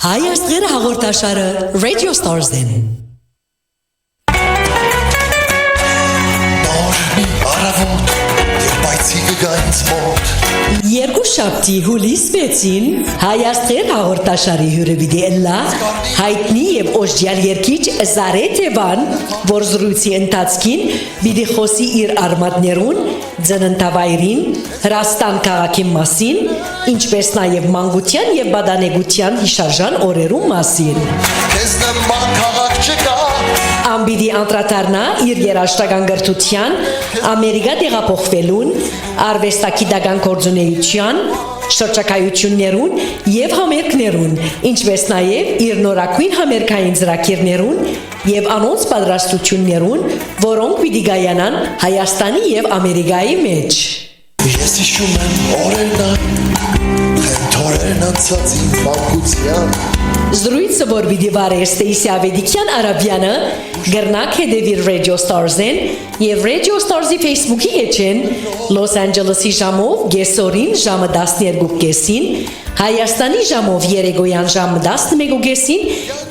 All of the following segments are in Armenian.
Հայ աստղեր հաղորդաշարը Radio Stars-ին։ Նորմի արավոտ, երբայցի գգայից մոտ։ Երկուշաբթի հուլիս 6-ին Հայ աստղեր հաղորդաշարի հյուրևիդի էլլա հայտնի եւ օժդյալ երգիչ Զարե Թևան, որ զրույցի ընթացքին պիտի խոսի իր արմատներուն, ծննդավայրին, Հրաստան քաղաքի մասին, ինչպես նաև մանկության եւ բադանեկության հիշարժան օրերու մասին։ Քեզ նման քաղաք չկա։ Ամբիդի անդրադառնա իր երաժշտական գրթության, Ամերիկա տեղափոխվելուն, արվեստագիտական գործունեության, շրջակայություններուն եւ համերգներուն, ինչպես նաև իր նորակույն համերգային ծրագիրներուն եւ անոնց պատրաստություններուն, որոնք պիտի գայանան Հայաստանի եւ Ամերիկայի մեջ։ Ես հիշում եմ օրերն, խենթորերն անցած իմ մանկության։ Զրույցը, որ պիտի վարեր Ստեյսի Ավետիքյան Արաբյանը, գրնակ հետևիր Radio Stars-ին եւ Radio Stars-ի Facebook-ի էջին Los Angeles-ի ժամով գեսորին ժամը 12:30, Հայաստանի ժամով երեկոյան ժամը 11:30,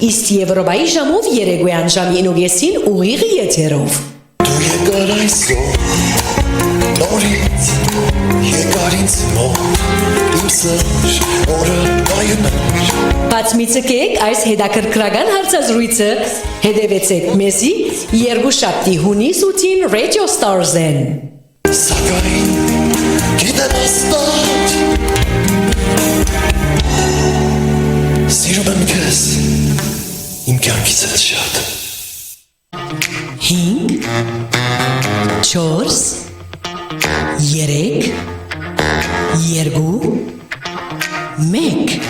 իսկ Եվրոպայի ժամով երեկոյան ժամը 9:30 ուղիղ եթերով։ Դու եկար այսօր, նորից, եկար ինձ մոտ, իմ սր, օրը այնար։ Բաց մի ցկեք այս հետաքրքրական հարցազրույցը հետևեցեք մեզի երկուշաբթի հունիս 8-ին Radio Stars-ին։ Սակայն գիտեմ աստատ, սիրում եմ քեզ, իմ կյանքից էլ շատ։ 5 4 3 2 1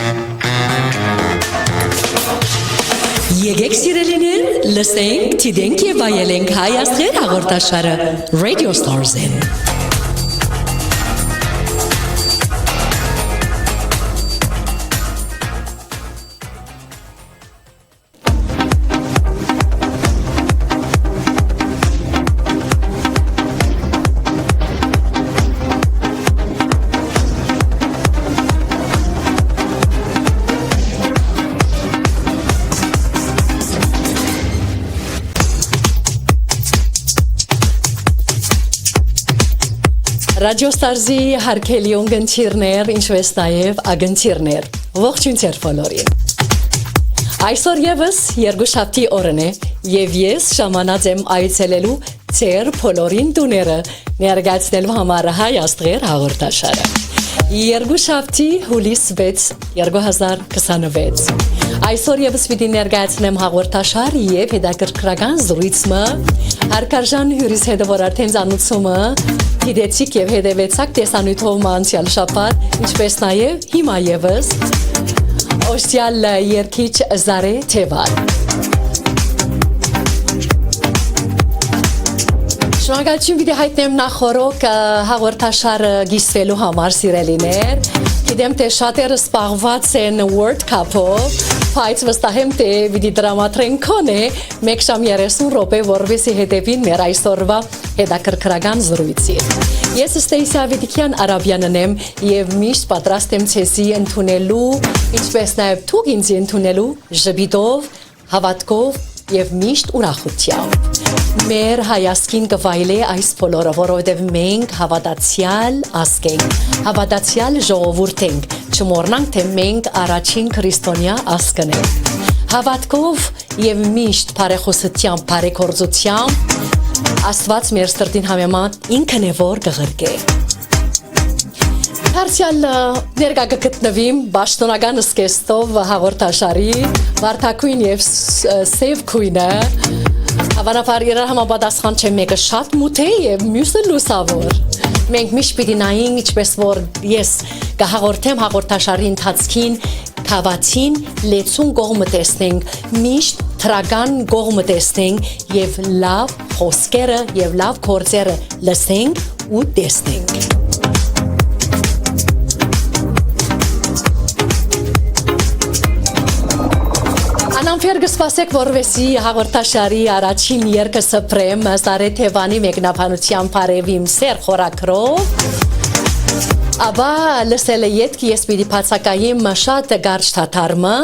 Եկեք սիրելիներ, լսենք, թիդենք եւ վայելենք Հայ աստղեր հաղորդաշարը Radio Stars-ին։ Radio Stars-ի հարգելի ունգընտիրներ, ինչպես նաև ագընտիրներ, ողջույն ձեր բոլորին։ Այսօր եւս երկուշաբթի օրն է, եւ ես ժամանած եմ այցելելու ձեր բոլորին տուները, ներկայացնելու համար Հայ աստղեր հաղորդաշարը։ Երկուշաբթի հուլիս 6 2026։ Այսօր եւս պիտի ներկայացնեմ հաղորդաշար եւ հետաքրքրական զրույցը, հարգարժան հյուրիս հետ որ արդեն ծանոթումը Գիտեցիք եւ հետևեցաք տեսանյութով մանցյալ շաբաթ, ինչպես նաև հիմա եւս օժդյալ երգիչ Զարե Թևան։ Շնորհակալություն պիտի հայտնեմ նախորոք հաղորդաշարը գիսվելու համար սիրելիներ։ Գիտեմ թե շատերը սպառված են World Cup-ով, բայց վստահ եմ թե պիտի դրամատրեն քոնե 1 ժամ 30 րոպե, որովհետեւ հետևին մեր այսօրվա հետաքրքրական զրույցի։ Ես Ստեյսի Ավետիքյան Արաբյանն եմ եւ միշտ պատրաստ եմ ցեսի ընդունելու, ինչպես նաեւ դուք ինձ ընդունելու ժպիտով, հավատքով եւ միշտ ուրախությամբ։ Մեր հայացքին կվայելե այս բոլորը, որովհետև մենք հավատացյալ ազգ ենք, հավատացյալ ժողովուրդ ենք, չմոռնանք, թե մենք առաջին քրիստոնյա ազգն ենք։ Հավատքով եւ միշտ բարեխոսությամբ, բարեգործությամբ Աստված մեր սրտին համեմատ ինքն է որ կղրկե։ Հարցյալ ներկա կգտնվիմ պաշտոնական սկեստով հաղորդաշարի վարդակույն եւ սև քույնը Հավանաբար իրար համապատասխան չէ մեկը շատ մութ է եւ մյուսը լուսավոր։ Մենք միշտ պիտի նայենք ինչպես որ ես կհաղորդեմ հաղորդաշարի ընթացքին Թավացին լեցուն կողմը տեսնենք, միշտ թրական կողմը տեսնենք եւ լավ խոսքերը եւ լավ գործերը լսենք ու տեսնենք։ Անամφեր կսպասեք որվեսի հաղորդաշարի առաջին երկը սպրեմ Զարե Թևանի մեկնաբանությամբ արևիմ սեր խորակրով Աբա լսել եք ես պիտի բացակայեմ շատ կարճ թաթարմը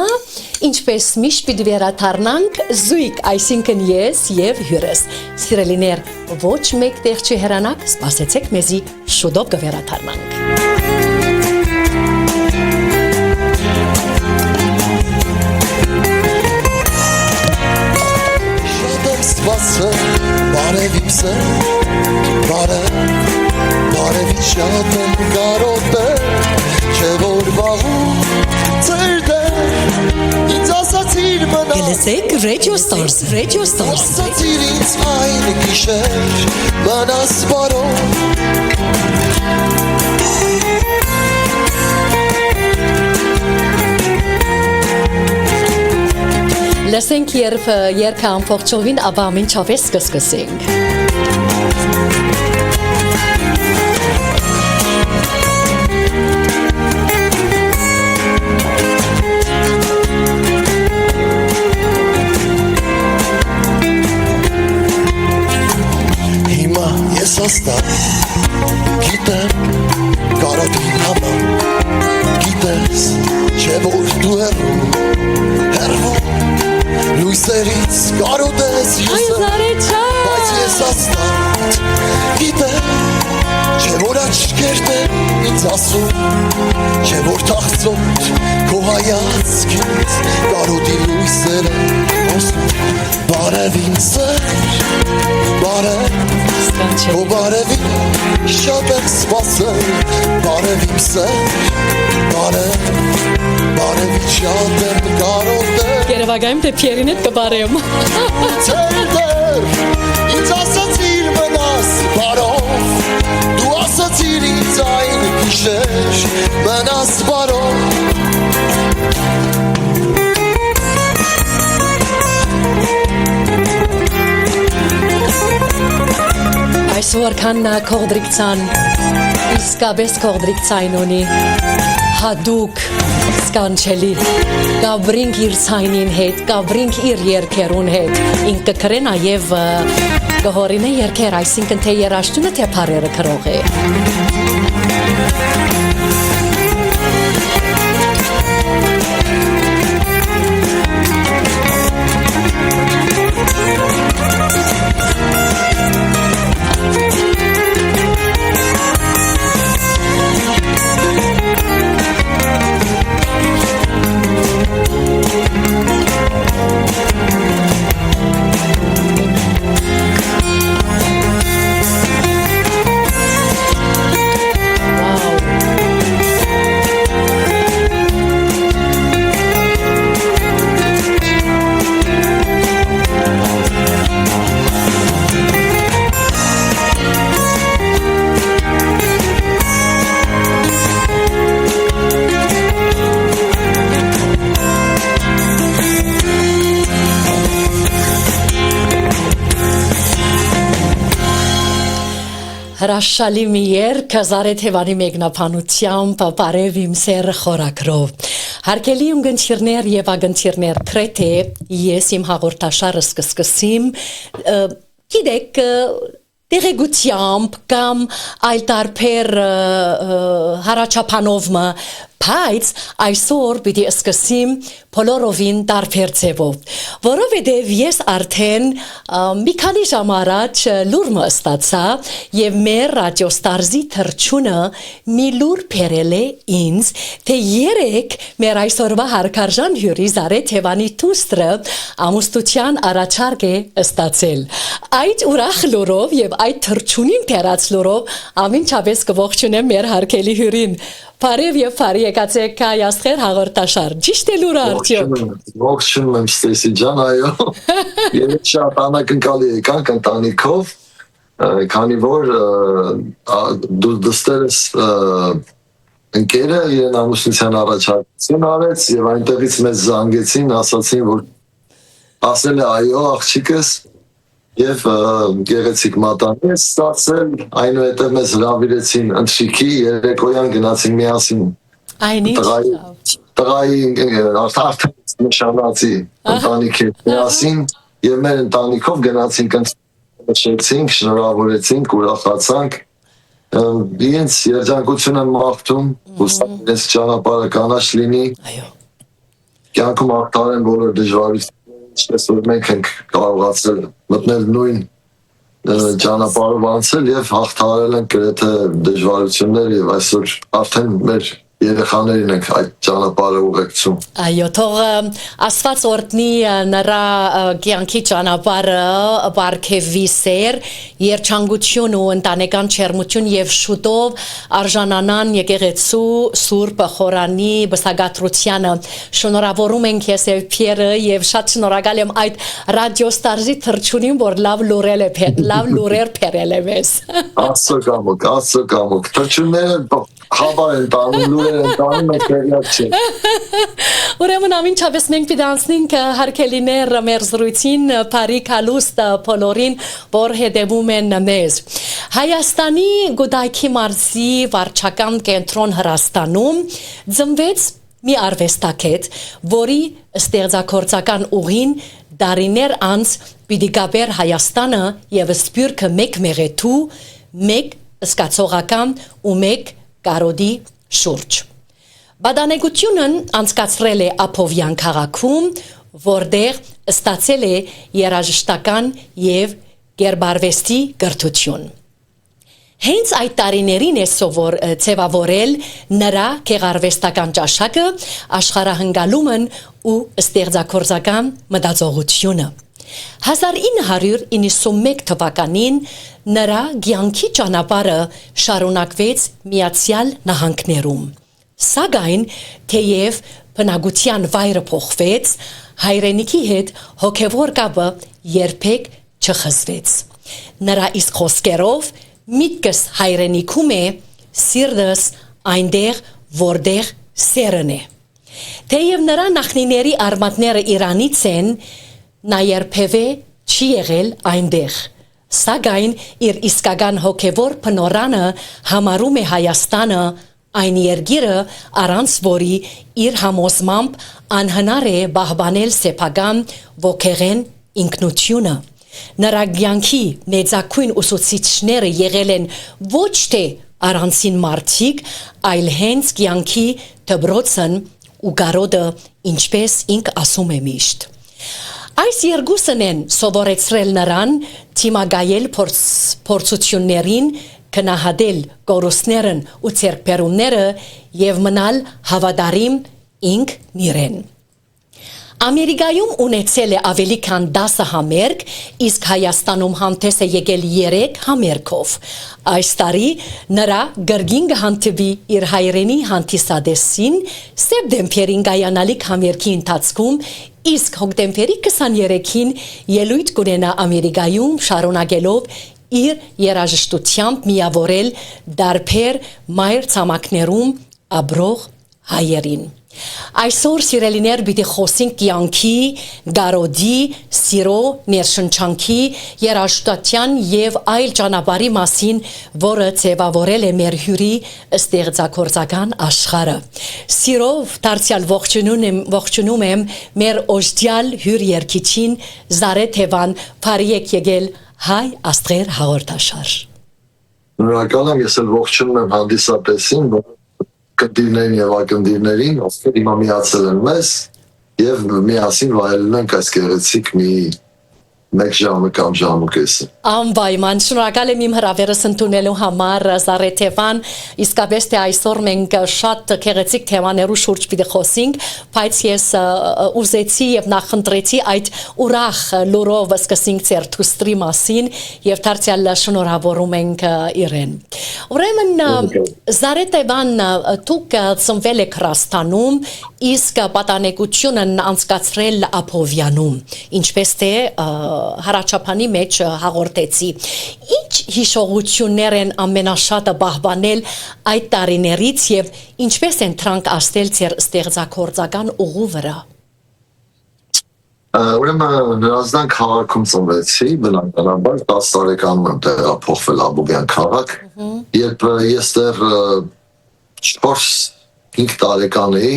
ինչպես միշտ պիտի վերադառնանք զույգ, այսինքն ես եւ հյուրս։ Սիրելիներ, ոչ մեկ տեղ չհեռանաք, սպասեցեք մեզի, շուտով կվերադառնանք։ Սպասել, բարև իմ սեր, բարև շատ եմ կարոտել, չէ որ վաղու ծեր դեր, ինձ ասացիր մնաս, Գելսեք Radio Stars, ասացիր ինձ այն գիշեր, մնաս բարով, Լսենք երբ երկը ամբողջովին, ապա ամենչապես կսկսենք։ հիմա ես աստար, գիտեմ, կարոտի համար, գիտես, չէ որ դու հեռվում, լույսերից կարոտես յուսը, բայց ես աստատ, գիտեմ, չէ որ աչքերն են ինձ ասում, չէ որ թախծոտ քո հայացքից կարոտի լույսերը ոսում, բարև իմ սեր, Քո բարևին շատ եմ սպասել, բարև իմ սեր, բարևի շատ եմ կարոտել, Երևակայում թե Փիերին հետ կբարեմ։ Ձեր դեր, ինձ ասացիր մնաս բարով, դու ասացիր ինձ այն գիշեր, մնաս բարով, Այսօր քան կողդրիկցան, իսկապես կողդրիկցայն ունի, հադուկ, սկանչելի, կաբրինք իր ցայնին հետ, կաբրինք իր երկերուն հետ, ինք կկրե նաև կհորինե երկեր, այսինքն թե երաշտունը թե պարերը կրող է։ Հրաշալի մի երգ Զարեթևանի մեկնաբանությամբ բարև իմ սեր խորագրով։ Հարգելի ունգընտիրներ եւ ագընտիրներ, քրեթե ես իմ հաղորդաշարը սկսեմ, գիտեք տեղեկությամբ կամ այլ տարբեր հարաճապանով բայց այսօր պիտի սկսեմ բոլորովին տարբեր ձևով, որովհետև ես արդեն մի քանի ժամ առաջ լուրը ստացա եւ մեր ռադիո ստարզի թրջունը մի լուր բերել է ինձ, թե երեք մեր այսօրվա հարգարժան հյուրի Զարեթևանի դուստրը ամուսնության առաջարկ է ստացել։ Այդ ուրախ լուրով եւ այդ թրջունին բերած լուրով ամենչապես կողջունեմ մեր հարգելի հյուրին։ Բարև եւ բարի եկացեք Հայաստան հաղորդաշար։ Ճիշտ է լուրը արդյոք։ Ողջունում եմ Ստեսի ջան, այո։ Ես շատ անակնկալի եկանք ընտանիքով, քանի որ դու դստերս ընկերը իրեն ամուսնության առաջարկություն արեց եւ այնտեղից մեզ զանգեցին, ասացին, որ ասել է այո աղջիկս եւ գեղեցիկ մատանի է ստացել, այնուհետև մեզ հրավիրեցին ընթրիքի, երեկոյան գնացին միասին տղայի արդեն նշանացի ընտանիքի միասին եւ մեր ընտանիքով գնացինք ընթրիքին, շնորհավորեցինք, ուրախացանք, իրենց երջանկություն եմ մաղթում, հուսամ իրենց ճանապարհը կանաչ լինի, կյանքում աղտարեն բոլոր դժվարությունները, ինչպես որ մենք ենք կարողացել մտնել նույն ճանապարհով անցել եւ հաղթահարել ենք գրեթե դժվարություններ եւ այսօր արդեն մեր երեխաներին ենք այդ ճանապարհը ուղեկցում։ Այո, թող Աստված օրհնի նրա կյանքի ճանապարհը բարգեւի սեր, երջանկություն ու ընտանեկան չերմություն եւ շուտով արժանանան եկեղեցու Սուրբ Խորանի բսակատրությանը։ Շնորհավորում ենք ես եւ Փիերը եւ շատ շնորհակալ եմ այդ ռադիո ստարժի թրջունին, որ լավ լուրեր բերել է մեզ։ Աստծո կամոք, թրջունները խաբար են տանում, լուրեր են տանում, մենք վերյակ չենք։ Ուրեմն ամենչապես մենք պիտի անցնենք հարգելիներ մեր զրույցին բարիք հալուստ բոլորին, որ հետևում են մեզ։ Հայաստանի Գուդայքի մարզի վարչական կենտրոն Հրաստանում ծնվեց մի արվեստագետ, որի ստեղծագործական ուղին դարիներ անց պիտի գաբեր Հայաստանը եւ սփյուռքը մեկ մեղեթու, մեկ սկացողական ու մեկ կարոդի շուրջ։ Բադանեկությունն անցկացրել է Ափովյան քաղաքում, որտեղ ստացել է երաժշտական եւ գերբարվեստի կրթություն։ Հենց այդ տարիներին է ձևավորել նրա գեղարվեստական ճաշակը, աշխարհահնգալումն ու ստեղծագործական մտածողությունը։ 1991 թվականին նրա կյանքի ճանապարհը շարունակվեց Միացյալ Նահանգներում։ Սակայն թեև բնակության վայրը փոխվեց, հայրենիքի հետ հոգևոր կապը երբեք չխզվեց։ Նրա իսկ խոսքերով միտքս հայրենիքում է, սիրտս այնտեղ, որտեղ սերն է։ Թեև նրա նախնիների արմատները Իրանից են, նա երբևէ չի եղել այնտեղ, սակայն իր իսկական հոգևոր բնորանը համարում է Հայաստանը այն երկիրը, առանց որի իր համոզմամբ անհնար է պահպանել սեփական ոգեղեն ինքնությունը։ Նրա կյանքի մեծագույն ուսուցիչները եղել են ոչ թե առանցին մարդիկ, այլ հենց կյանքի դպրոցն ու կարոդը, ինչպես ինք ասում է միշտ։ Այս երկուսն են սովորեցրել նրան թիմագայել փորձություններին, քնահատել կորուստներն ու ցերկբերումները եւ մնալ հավատարիմ ինքն իրեն։ Ամերիկայում ունեցել է ավելի քան 10 համերգ, իսկ Հայաստանում հանդես է եկել 3 համերգով։ Այս տարի նրա գրգին կհանդիպի իր հայրենի հանդիսադեսին սեպտեմբերին կայանալիք համերգի ընթացքում, իսկ հոկտեմբերի 23-ին ելույթ կունենա Ամերիկայում շարունակելով իր երաժշտությամբ միավորել դարբեր մայր ցամաքներում ապրող հայերին։ Այսօր սիրելիներ պիտի խոսենք կյանքի, գարոդի, սիրո, ներշնչանքի, երաժշտության եւ այլ ճանապարհի մասին, որը ձևավորել է մեր հյուրի ստեղծագործական աշխարհը։ Սիրով դարձյալ ողջունում եմ մեր օժտյալ հյուր երգիչին Զարեթ Հևան, բարի եկել Հայ Աստղեր հաղորդաշար։ Շնորհակալ եմ, ես էլ ողջունում եմ հանդիսատեսին, կնդիրներին եւ ակնդիրներին, ովքեր հիմա միացել են մեզ եւ միասին վայելում ենք այս գեղեցիկ մի 1 ժամը կամ ժամ ու կեսը։ Անպայման շնորհակալ եմ իմ հրավերս ընդունելու համար Զարեթ Հևան, իսկապես թե այսօր մենք շատ գեղեցիկ թեմաներու շուրջ պիտի խոսենք, բայց ես ուզեցի եւ նախընտրեցի այդ ուրախ լուրով սկսենք ձեր թուստրի մասին եւ դարձյալ շնորհավորում ենք իրեն։ Ուրեմն Զարեթ Հևան, դուք ծնվել եք Հրաստանում, իսկ պատանեկությունն անցկացրել Ափովյանում, ինչպես թե հարաճապանի մեջ հաղորդեցի։ Ինչ հիշողություններ են ամենաշատը պահպանել այդ տարիներից եւ ինչպես են դրանք ասել ձեր ստեղծագործական ուղու վրա։ Ուրեմն Հրազդան քաղաքում ծնվեցի, բնականաբար 10 տարեկանում եմ տեղափոխվել Աբովյան քաղաք, երբ ես դեռ 4-5 տարեկան էի,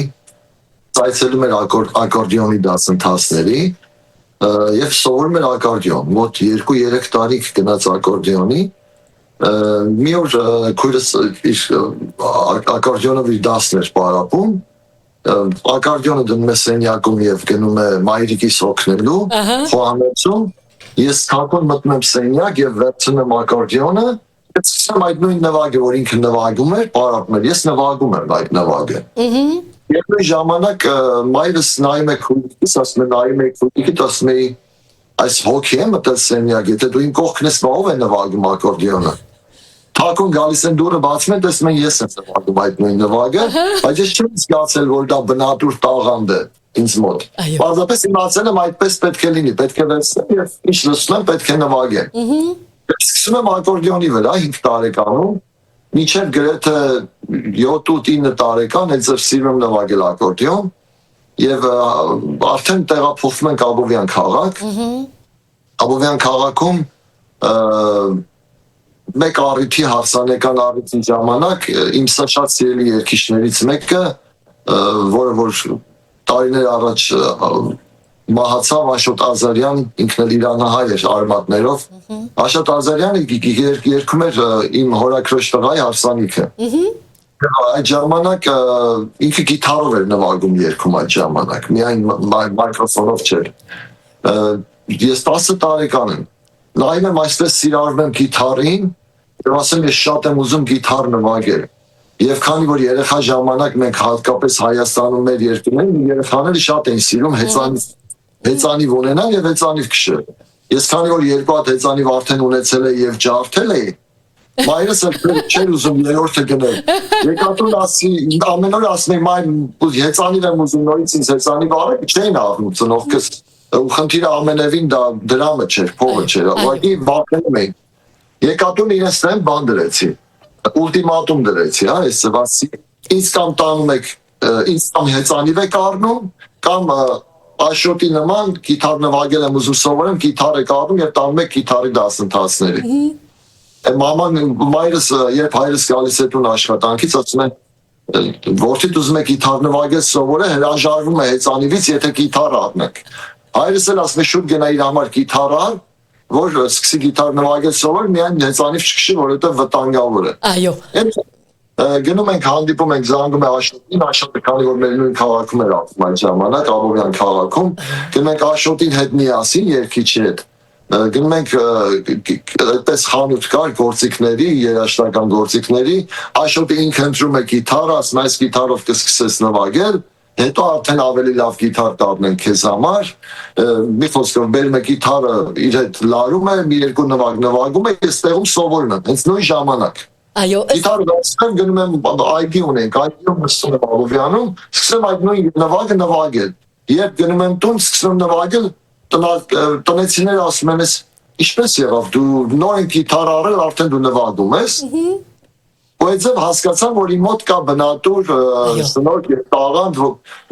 ծայցելում էր ակորդեոնի դասընթացների եւ սովորում էր ակորդեոն, մոտ 2-3 տարի գնաց ակորդեոնի, մի օր քույրս ակորդեոնով իր դասն էր պարապում ակարդիոնը դնում է սենյակում եւ գնում է մայրիկիս օգնելու, խոհանոցում, ես թակուն մտնում եմ սենյակ եւ վերցնում ակարդիոնը, ես սկսում այդ նույն նվագը, որ ինքը նվագում էր, պարապում էր, ես նվագում եմ այդ նվագը։ Եվ նույն ժամանակ մայրս նայում է քույրիկիս, ասում է նայում է քույրիկիդ, ասում է այս հոգի է մտել սենյակ, եթե դու իմ կողքն ես, ով է նվագում ակարդիոնը։ Թակուն գալիս են դուրը բացում են, տեսնում են ես եմ նվագում այդ նույն նվագը, բայց ես չեմ զգացել, որ դա բնատուր տաղանդ է ինձ մոտ։ Պարզապես իմացել եմ այդպես պետք է լինի, պետք է վերցնեմ եւ ինչ լսում եմ, պետք է նվագեմ։ Սկսում եմ ակորդեոնի վրա 5 տարեկանում, մինչև գրեթե 7-9 տարեկան այդ ձեր սիրում նվագել ակորդեոն եւ արդեն տեղափոխվում ենք Աբովյան քաղաք։ Աբովյան քաղաքում մեկ առիթի հարսանեկան առիթի ժամանակ իմ շատ սիրելի երգիչներից մեկը, որը որ տարիներ առաջ մահացավ, Աշոտ Ազարյան, ինքն էլ իրանահայ էր արմատներով, Աշոտ Ազարյանը երգում էր իմ հորաքրոջ տղայի հարսանիքը։ Այդ ժամանակ ինքը գիտարով էր նվագում երգում այդ ժամանակ, միայն մայկրոֆոնով չէր։ Ես 10 տարեկան եմ, նայում եմ այսպես սիրառում եմ գիտարին, եւ ասեմ ես շատ եմ ուզում գիտար նվագել։ Եվ քանի որ երեխա ժամանակ մենք հատկապես Հայաստանում մեր երկրներում երեխաները շատ են սիրում հեծանիվ ունենալ եւ հեծանիվ քշել։ Ես քանի որ 2 հատ հեծանիվ արդեն ունեցել եմ եւ ջարդել եմ, մայրս չէր ուզում երրորդը գնել։ Եկատուն ասի ամեն օր ասում եմ մայր հեծանիվ եմ ուզում նորից ինձ հեծանիվ արեք, չէին աղնում ծնողքս։ Ու խնդիրը ամենևին դա դրամը չէր, փողը չէր, ուղղակի վախենում էին։ Եկատուն իրենց դեմ բան դրեցի, ուլտիմատում դրեցի, այս ասի, ինձ կամ տանում եք, ինձ կամ հեծանիվ եք առնում, կամ Աշոտի նման գիտար նվագել եմ ուզում սովորեմ, գիտար եք առնում եւ տանում եք գիտարի դասընթացների։ Մաման, մայրս, երբ հայրս գալիս է տուն աշխատանքից, ասում է, որդիդ ուզում է գիտար նվագել սովորել, հրաժարվում է հեծանիվից, եթե գիտար առնեք։ Հայրս էլ ասում է շուտ գնա իր համար գիտար առ, որ սկսի գիտար նվագել սովոր, միայն հեծանիվ չքշի, որովհետև վտանգավոր է։ Այո։ Գնում ենք հանդիպում ենք զանգում է Աշոտին, Աշոտը քանի որ մեր նույն քաղաքում էր ապրում այդ ժամանակ, Աբովյան քաղաքում, գնում ենք Աշոտին հետ միասին երգիչի հետ։ Գնում ենք այդպես խանութ կար գործիքների, երաժշտական գործիքների, Աշոտը ինքը ընտրում է գիտարը, ասում է այս գիտարով կսկսես նվագել, հետո արդեն ավելի լավ գիտար դառնենք քեզ համար, մի խոսքով բերում է գիտարը իր հետ լարում է, մի երկու նվագ նվագում է, ես տեղում սովորում եմ, հենց նույն ժամանակ։ Այո, գիտարը դասում գնում եմ ID ունենք, ID-ում նստում եմ Աբովյանում, սկսում այդ նույն նվագը նվագել։ Երբ գնում եմ տուն, սկսում նվագել, տնեցիները ասում են ես ինչպես եղավ, դու նոր են գիտար առել, արդեն դու նվագում ես։ Ու այդ ձև հասկացամ, որ իմ մոտ կա բնատուր սնորք եւ տաղանդ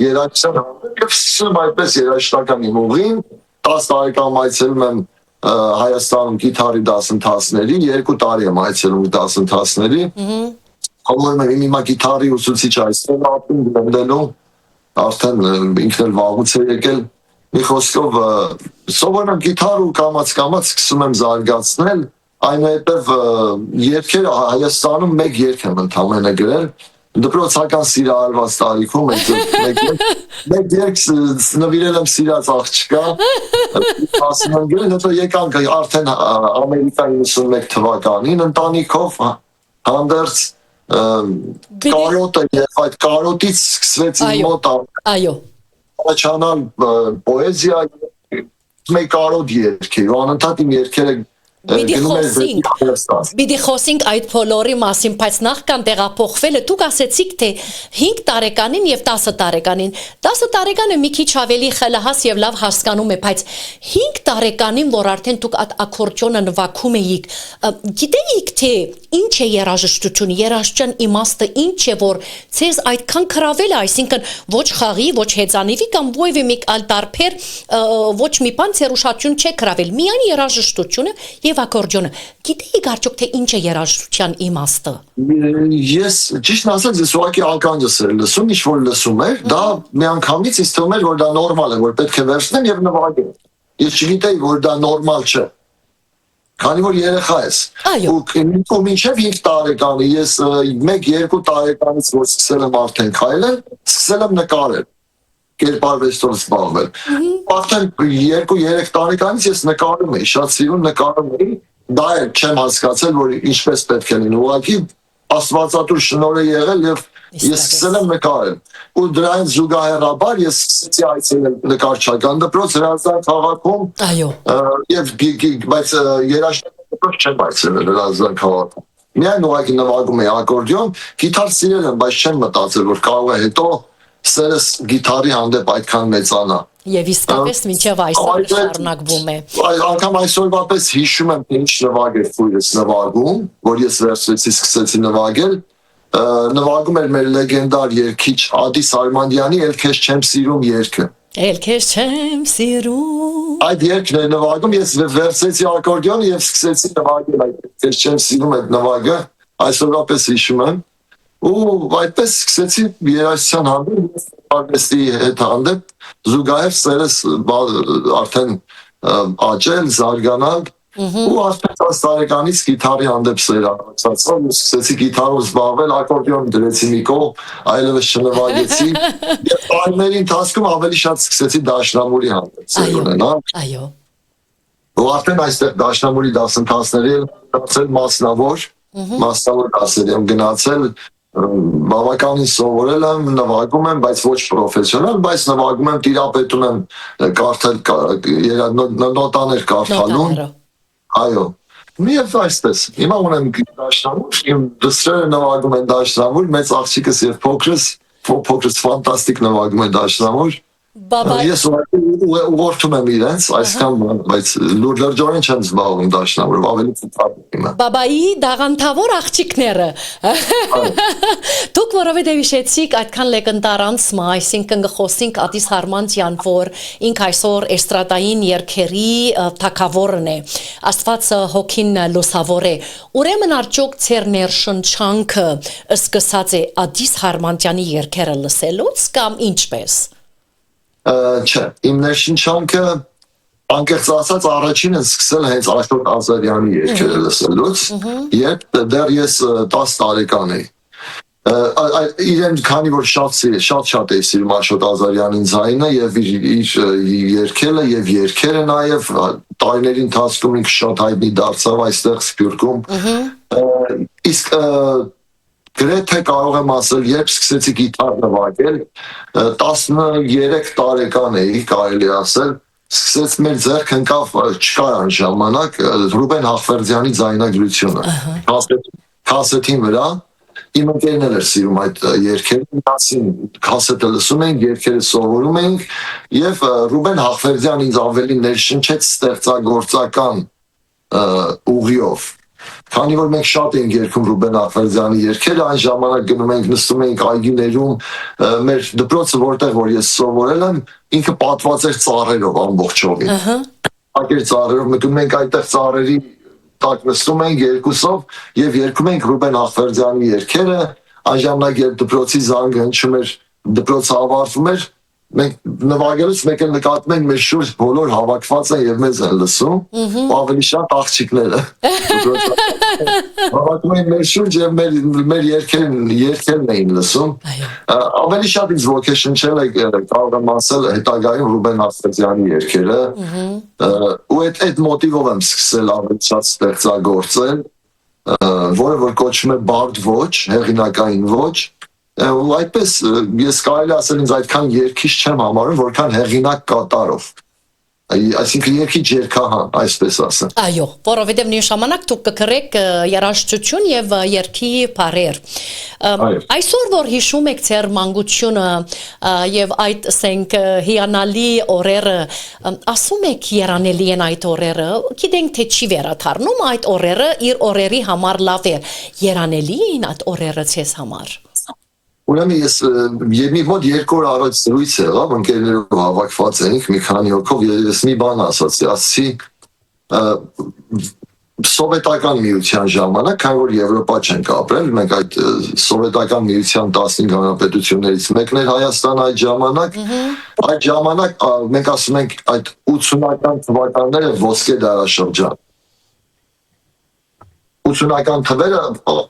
երաժշտական եւ սկսում այդպես երաժշտական իմ ուղին, 10 տարեկան այցելում եմ Հայաստանում գիտարի դասընթացների, 2 տարի եմ այցելում դասընթացների։ Հորում եմ հիմա գիտարի ուսուցիչ այստեղ ապրում գնդելու, արդեն ինքն էլ վաղուց է եկել։ Մի խոսքով սովորում եմ գիտար ու կամաց սկսում եմ զարգացնել, այնուհետև երգերը Հայաստանում մեկ երգ եմ ընդամենը գրել, դպրոցական սիրահարված տարիքում մեկ երգ նվիրել եմ սիրած աղջկա, ասում եմ գրել, հետո եկանք արդեն Ամերիկա 91 թվականին ընտանիքով հանդերձ կարոտը եւ այդ կարոտից սկսվեց իմ մոտ առաջանալ պոեզիա մեկ կարոտ երգեր, ու անընդհատ իմ երգերը Պիտի խոսենք այդ բոլորի մասին, բայց նախքան տեղափոխվելը դուք ասեցիք, թե 5 տարեկանին եւ 10 տարեկանին։ 10 տարեկանը մի քիչ ավելի խելահաս եւ լավ հասկանում է, բայց 5 տարեկանին, որ արդեն դուք ակորդեոնը նվագում էիք, գիտեիք թե ինչ է երաժշտությունը, երաժշտության իմաստը ինչ է, որ ցեզ այդքան քրավել է, այսինքն ոչ խաղի, ոչ հեծանիվի կամ ովևէ մի այլ տարբեր ոչ մի բան ցերուշացություն չէ քրավել, միայն երաժշտությունը եւ ակորդեոնը։ Գիտեիք արդյոք թե ինչ է երաժշտության իմաստը։ Ես ճիշտ ասած ես ուղղակի ականջս էր լսում, ինչ որ լսում էր, դա միանգամից ինձ թվում էր, որ դա նորմալ է, որ պետք է վերցնեմ եւ նվագեմ։ Ես չգիտեի, որ դա նորմալ չէ։ քանի որ երեխա ես։ Այո։ Ու մինչև 5 տարեկանի ես 1-2 տարեկանից որ սկսել եմ արդեն քայլել, սկսել եմ նկարել, կերպարվեստով զբաղվել։ Արդեն 2-3 տարեկանից ես նկարում էի, շատ սիրուն նկարում էի, դա էլ չեմ հասկացել, որ ինչպես պետք է լինի։ Ուղղակի աստվածատուր շնորհ է եղել եւ ես սկսել եմ նկարել։ Ու դրանից զուգահեռաբար ես սկսեցի այցելել նկարչական դպրոց Հրազդան քաղաքում։ Այո։ Եվ բայց երաժշտական դպրոց չեմ այցելել Հրազդան քաղաքում։ Միայն ուղղակի նվագում էի ակորդեոն, գիտար սիրել եմ, բայց չեմ մտածել, որ կարող է հետո սերս գիտարի հանդեպ այդքան մեծանա։ Եվ իսկապես մինչև այսօր շարունակվում է։ Անգամ այսօրվա պես հիշում եմ, թե ինչ նվագ էր քույրս նվագում, որ ես վերցրեցի, սկսեցի նվագել։ Նվագում էր մեր լեգենդար երգիչ Ադիս Արմանդյանի «Էլ քեզ չեմ սիրում» երգը։ Էլ քեզ չեմ սիրում։ Այդ երգն էր նվագում, ես վերցրեցի ակորդեոնը եւ սկսեցի նվագել այդ «Քեզ չեմ սիրում» այդ նվագը, այսօրվա պես հիշում եմ։ Ու այդպես սկսեցի երաժշտության հանդեպ, արվեստի հետ հանդեպ զուգահեռ սերս արդեն աճել, զարգանալ։ Ու արդեն 10 տարեկանից գիտարի հանդեպ սեր առաջացավ ու սկսեցի գիտարով զբաղվել, ակորդեոն դրեցի մի կողմ, այլևս չնվագեցի։ Եվ տարիների ընթացքում ավելի շատ սկսեցի դաշնամուրի հանդեպ սեր ունենալ։ Այո։ Ու արդեն այստեղ դաշնամուրի դասընթացների եմ գնացել մասնավոր դասերի եմ գնացել, բավականին սովորել եմ, նվագում եմ, բայց ոչ պրոֆեսիոնալ, բայց նվագում եմ, տիրապետում եմ կարդալ նոտաներ կարդալուն։ Այո, միև այսպես, հիմա ունեմ դաշնամուր, իմ դսրերը նվագում են դաշնամուր, մեծ աղջիկս և փոքրս ֆանտաստիկ նվագում են դաշնամուր, ես ուղորդում եմ իրենց, այսքան, բայց լրջորեն չեմ զբաղվում դաշնամուրով, ավելի ծիծաղում եմ։ Բաբայի դաղանթավոր աղջիկները։ Դուք որովհետև հիշեցիք այդքան լեգենդարանցմա, այսինքն գխոսինք Ադիս Արմանդյան, որ ինք այսօր էստրադային երգերի թագավորն է, Աստված հոգին լուսավոր է։ Ուրեմն արդյոք ձեր ներշնչանքը սկսած է Ադիս Արմանդյանի երգերը լսելուց կամ ինչպես։ Չէ, իմ ներշնչանքը անկեղծ ասած առաջինը սկսել հենց Աշոտ Ազարյանի երգերը լսելուց, երբ դեռ ես 10 տարեկան էի։ Իրեն քանի որ շատ էի սիրում Աշոտ Ազարյանին ձայնը եւ իր երգելը եւ երգերը նաեւ տարիների ընթացքում ինքը շատ հայտնի դարձավ այստեղ Սփյուռքում։ Իսկ գրեթե կարող եմ ասել, երբ սկսեցի գիտար նվագել, 13 տարեկան էի, կարելի ասել, սկսեց մեր ձեռք ընկավ, չկար այն ժամանակ, Ռուբեն Հախվերդյանի ձայնագրությունը, կասետին վրա, իմ ընկերն էր սիրում այդ երգերը, միասին կասետը լսում էինք, երգերը սովորում էինք, եւ Ռուբեն Հախվերդյանն ինձ ավելի ներշնչեց ստեղծագործական ուղիով։ Քանի որ մենք շատ ենք երգում Ռուբեն Հախվերդյանի երգերը, այն ժամանակ գնում ենք, նստում ենք այգիներում, մեր դպրոցը որտեղ որ ես սովորել եմ, ինքը պատված էր ծառերով ամբողջովին։ Ակեր ծառերով մտնում ենք այդտեղ ծառերի տակ նստում ենք երկուսով եւ երգում ենք Ռուբեն Հախվերդյանի երգերը, այն ժամանակ երբ դպրոցի զանգը հնչում էր, դպրոցը ավարտվում էր, մենք նվագելուց մեկ էլ նկատում ենք մեր շուրջ բոլոր հավաքված են եւ մեզ են լսում, ու ավելի շատ աղջիկները։ Հավաքում են մեր շուրջ եւ մեր երգերն էին լսում։ Ավելի շատ ինձ ոգեշնչել է կարող եմ ասել հետագայում Ռուբեն Հախվերդյանի երգերը, ու այդ մոտիվով եմ սկսել ավելի շատ ստեղծագործել, որը որ կոչվում է բարդ ոճ, հեղինակային ոճ։ Ու այդպես ես կարելի ասել ինձ այդքան երգիչ չեմ համարում, որքան հեղինակ կատարով։ Այսինքն երգիչ երգահան, այսպես ասեմ։ Այո, որովհետև նույն ժամանակ դուք կգրեք երաժշտություն եւ երգի բառեր։ Այսօր որ հիշում եք ձեր մանկությունը եւ այդ ասենք հիանալի օրերը, ասում եք երանելի են այդ օրերը, գիտենք թե չի վերադառնում այդ օրերը իր օրերի համար լավ էր։ Երանելի են այդ օրերը ձեզ համար։ Ուրեմն ես մի մոտ 2 օր առաջ զրույց եղավ, ընկերներով հավաքված էինք, մի քանի հոգով, ես մի բան ասացի, ասացի սովետական միության ժամանակ, քանի որ Եվրոպա չենք ապրել, մենք այդ սովետական միության 15 հանրապետություններից մեկն էր Հայաստան այդ ժամանակ մենք ասում ենք այդ 80-ական թվականները ոսկե դարաշրջան։ 80-ական թվերը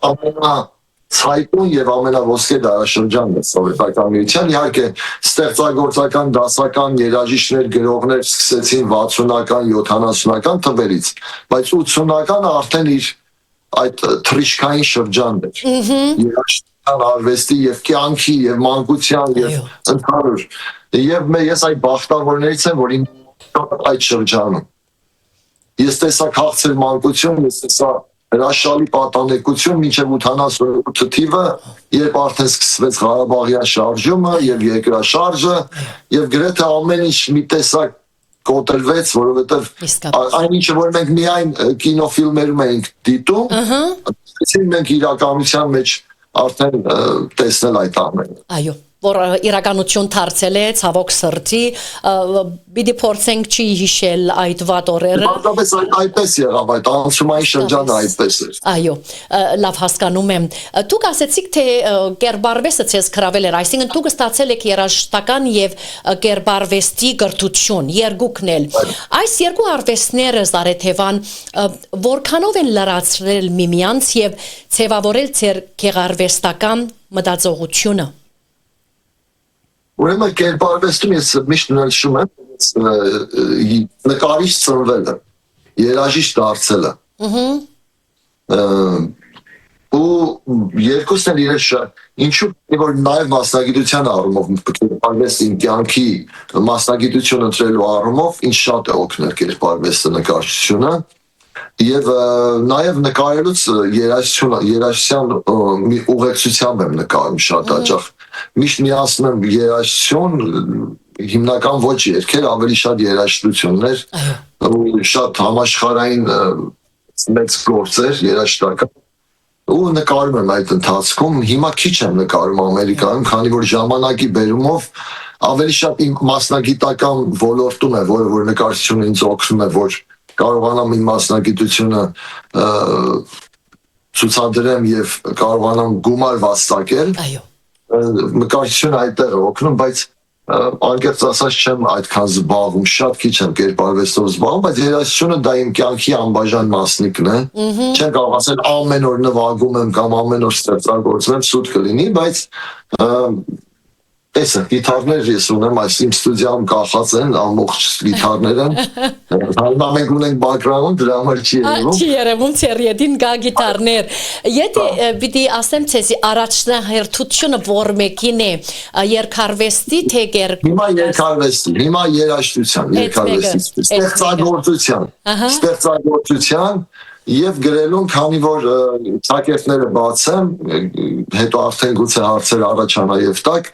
ամենացայտուն եւ ամենաոսկե դարաշրջանն է սովետական միության, իհարկե ստեղծագործական դասական երաժիշտներ գրողներ սկսեցին 60-ական 70-ական թվերից, բայց 80-ականը արդեն իր այդ թռիչքային շրջանն էր երաժշտության արվեստի եւ կյանքի եւ մանկության եւ ընդհանուր եւ ես այդ բախտավորներից եմ որ այդ շրջանում ես տեսա քաղցր մանկություն ես տեսա հրաշալի պատանեկություն մինչև 88 թիվը երբ արդեն սկսվեց Ղարաբաղյան շարժումը եւ երկրաշարժը եւ գրեթե ամեն ինչ մի տեսակ կոտրվեց, որովհետև այն ինչը որ մենք միայն կինոֆիլմերում էինք դիտում, մենք իրականության մեջ արդեն տեսնել այդ ամենը։ Այո, որ իրականություն դարձել է ցավոք սրտի, պիտի փորձենք չի հիշել այդ վատ օրերը։ Բավականին այդպես եղավ, այդ անցումային շրջանը այդպես էր։ Այո, լավ հասկանում եմ։ Դուք ասեցիք թե կերբարվեստը ցես գրավել էր, այսինքն դուք ստացել եք երաժշտական եւ կերբարվեստի կրթություն, երկուքն էլ։ Այս երկու արվեստները Զարեթևան որքանով են լրացրել միմյանց եւ ցևավորել ձեր գեղարվեստական մտածողությունը։ Ուրեմն կերպարվեստում ես միշտ նշում եմ նկարիչ ծնվելը, երաժիշտ դարձելը։ Ու երկուսն էլ իրենց ինչու որ նաև մասնագիտության առումով կերպարվեստի կյանքի մասնագիտություն ընտրելու առումով ինչ շատ է օգնել կերպարվեստը նկարչությունը եւ նաեւ նկարելուց երաժշտության մի ուղեկցությամբ եմ նկարում շատ հաճախ միշտ միացնում եմ երաժշտություն հիմնական ոչ երգեր ավելի շատ երաժշտություններ ու շատ համաշխարհային մեծ գործեր երաժշտական ու նկարում եմ այդ ընթացքում հիմա քիչ եմ նկարում Ամերիկայում քանի որ ժամանակի բերումով ավելի շատ իմ մասնագիտական ոլորտում է որ նկարչությունը ինձ օգնում է որ կարողանամ իմ մասնագիտությունը ցուցադրեմ եւ կարողանամ գումար վաստակել։ Այո։ Նկարչությունը այդտեղ է օգնում, բայց անկեղծ ասած չեմ այդքան զբաղվում, շատ քիչ եմ կերպարվեստով զբաղվում, բայց երաժշտությունը դա իմ կյանքի անբաժան մասնիկն է։ Չեմ կարող ասել ամեն օր նվագում եմ կամ ամեն օր ստեղծագործում եմ, սուտ կլինի, բայց տեսա, գիտարներ ես ունեմ, այս իմ ստուդիայում կախած են, ամբողջ գիտարներ են, մենք ունենք բակգրաունդ, դրա համար չի երևում։ Չի երևում, ձեր ետին գա գիտարներ։ Եթե պիտի ասեմ ցեզի առաջնահերթությունը որ մեկին է երկարվեստի թե Հիմա երկարվեստի, հիմա երաժշտության, երկարվեստի, ստեղծագործության Եվ գրելուն, քանի որ ցակերտները բացեմ, հետո արդեն գուցե հարցեր առաջանա եւ տակ,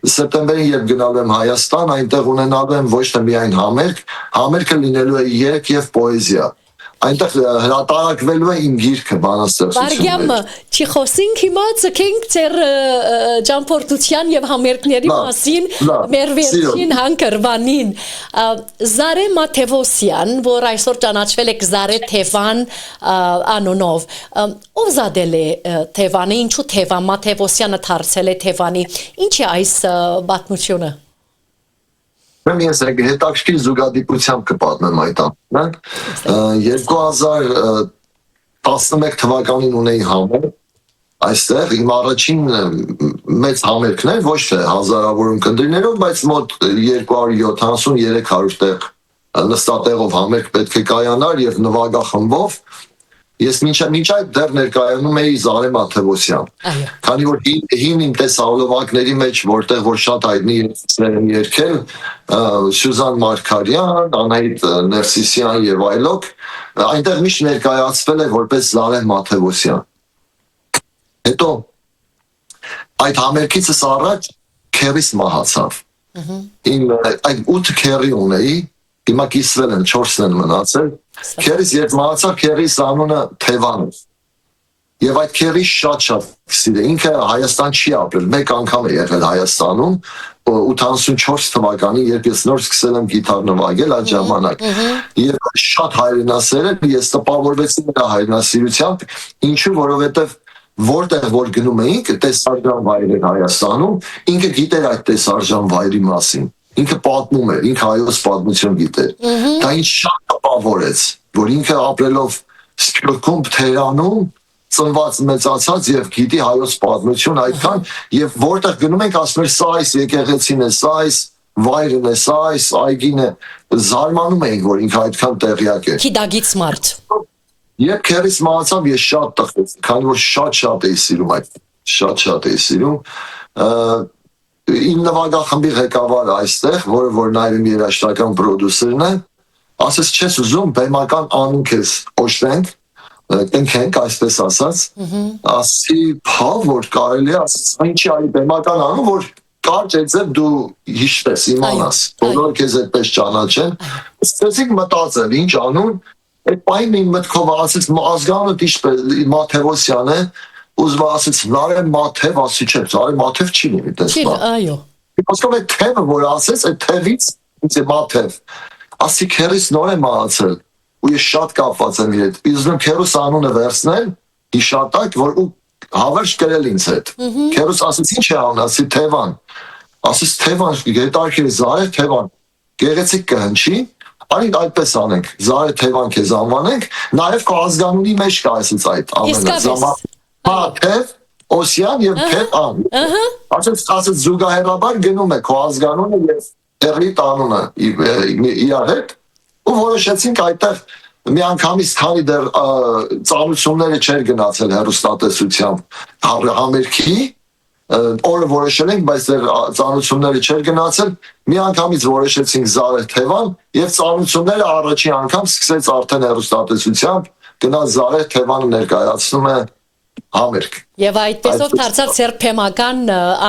սեպտեմբերին երբ գնալու եմ Հայաստան, այնտեղ ունենալու եմ ոչ թե միայն համերգ, համերգը լինելու է երգ եւ պոեզիա։ Այնտեղ հրատարակվելու է իմ գիրքը բանաստեղծություններ։ Վարգյամ, չի խոսենք հիմա ցկենք ձեր ճամփորդության եւ համերգների մասին մեր վերջին հանգրվանին։ Զարե Մաթևոսյան, որ այսօր ճանաչվել եք Զարեթևան անունով, ով զադել է Թևանը, ինչու Թևան Մաթևոսյանը դարձել է Թևանի, ինչ է այս պատմությունը։ Ես հետաքրքիր զուգադիպությամբ կպատմեմ այդ ամենը։ 2011 թվականին ունեի համերգ այստեղ իմ առաջին մեծ համերգն էր, ոչ թե հազարավոր ունկնդիրներով, բայց մոտ 270-300 տեղ նստատեղով համերգ պետք է կայանար եւ նվագախմբով Ես մինչ այդ դեռ ներկայանում էի Զարե Մաթևոսյան։ Քանի որ հին իմ տեսահոլովակների մեջ, որտեղ որ շատ հայտնի երգիչներ են երգել, Սյուզան Մարգարյան, Անահիտ Ներսիսյան եւ այլոք, այնտեղ միշտ ներկայացվել է որպես Զարե Մաթևոսյան։ Հետո այդ համերգից առաջ քերիս մահացավ։ Իմ այդ 8 քերի ունեի, հիմա կիսվել են 4-ն են մնացել։ Քերիս երբ մահացավ, քերիս անունը Թևան էր։ Եվ այդ քերի շատ սիրել։ Ինքը Հայաստան չի ապրել, մեկ անգամ է եղել Հայաստանում 84 թվականին, երբ ես նոր սկսել եմ գիտար նվագել այդ ժամանակ։ Եվ շատ հայրենասեր էր, ես տպավորվեցի նրա հայրենասիրությամբ, ինչու որովհետև որտեղ որ գնում էինք տեսարժան վայրեր Հայաստանում, ինքը գիտեր այդ տեսարժան վայրի մասին։ Ինքը պատմում էր, ինքը հայոց պատմություն գիտեր։ Դա ինձ շատ տպավորեց, որ ինքը ապրելով Սփյուռքում, Թերանում ծնված մեծացած եւ գիտի հայոց պատմություն այդքան եւ որտեղ գնում ենք ասում ենք սա այս եկեղեցին է, սա այս վայրն է, սա այս այգին է, զարմանում էինք որ ինքը այդքան տեղյակ է։ Գիտագից մարդ։ Երբ քերիս մահացավ ես շատ տխրեցի, քանի որ շատ էի սիրում այդ, շատ էի սիրում։ Իմ նվագախմբի ղեկավարը այստեղ, որ նաև իմ երաժշտական պրոդյուսերն է, ասես չես ուզում բեմական անուն քեզ օժտենք, կնքենք այսպես ասած, ասի փավ որ կարելի է, ասես ինչի այ բեմական անուն, որ կարճ է ձև դու հիշվես, իմանաս, բոլորը քեզ այդպես ճանաչեն, սկսեցինք մտածել ինչ անուն, այդ պահին իմ մտքով ասեց ազգանունդ ինչպես Մաթևոսյան է, ուզում ասեց Նարէ Մաթև, ասի չէ, Նարէ Մաթև չի լինի տեսնա։ Այո։ Ասում այդ թևը որ ասեց, այդ թևից ինձ է Մաթև։ Ասի քերիս նոր է մահացել ու ես շատ կապված եմ իր հետ։ Իսկ ուզում քերուս անունը վերցնել, հիշատակ, որ ու հավերժ կրել ինձ հետ։ Քերուս ասեց ինչ է անուն, ասի Թևան։ Ասես Թևան, գետարքի Զարե Թևան։ Գեղեցիկ կհնչի, արի այդպես անենք, Զարե Թևան քեզ անվանենք, նաև քո ազգանունի մեջ կա այսպես այդ ամենը։ Հա, Թև, Օսյան եւ Թև ան։ Ասես զուգահեռաբար գնում է քո ազգանունը եւ տեղի տանունը իր հետ ու որոշեցինք այդտեղ միանգամից քանի դեռ ծանոթությունները չէր գնացել հեռուստատեսությամբ համերգի օրը որոշել ենք, բայց դեռ ծանոթությունները չէր գնացել, միանգամից որոշեցինք Զարե Թևան եւ ծանոթությունները առաջին անգամ սկսեց արդեն հեռուստատեսությամբ գնաց Զարե Թևանը ներկայացնում է համերգ։ Եվ այդպեսով դարձավ սերբեմական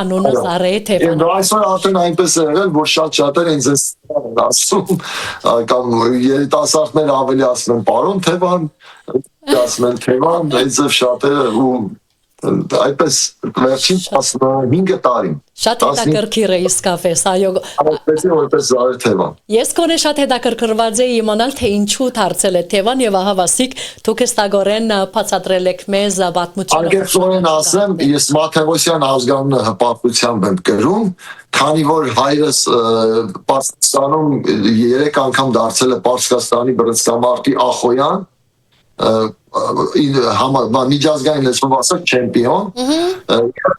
անունը Զարե Թևան։ Եվ այսօր արդեն այնպես է եղել, որ շատ-շատերը ինձ են ասում, կամ երիտասարդները ավելի ասում են պարոն Թևան, ասում են Թևան, այդպես շատերը ու այդպես վերջին 15 տարին։ Շատ հետաքրքիր է իսկապես, այո։ Այդպես է որպես Զարե Թևան։ Ես կոնե շատ հետաքրքրված էի իմանալ, թե ինչու դարձել է Թևան եւ ահա Վասիկ դուք ստագորեն բացատրել եք մեզ պատմությունը։ Անկեղծորեն ասեմ, ես Մաթևոսյան ազգանունը հպարտությամբ եմ կրում, քանի որ հայրս Պարսկաստանում 3 անգամ դարձել է Պարսկաստանի բռնցքամարտի Ախոյան, միջազգային լեզվով ասած չեմպիոն,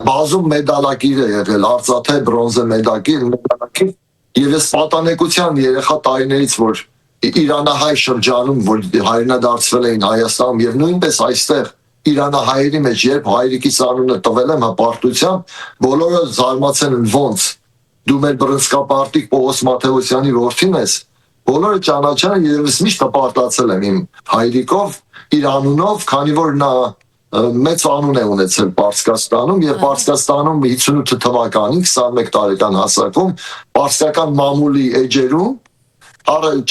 բազում մեդալակիր է եղել, արծաթե, բրոնզե մեդալակիր, եւ ես պատանեկության երեխա տարիներից, որ իրանահայ շրջանում, որ հայրենադարձվել էին Հայաստանում եւ նույնպես այստեղ իրանահայերի մեջ, երբ հայրիկիս անունը տվել եմ հպարտությամբ, բոլորը զարմացել են ոնց դու մեր բռնցքապարտիկ Պողոս Մաթևոսյանի որդին ես, բոլորը ճանաչան եւ ես միշտ հպարտացել եմ իմ հայրիկով, իր անունով, քանի որ նա մեծ անուն է ունեցել Պարսկաստանում եւ Պարսկաստանում 58 թվականին 21 տարեկան հասակում պարսկական մամուլի էջերում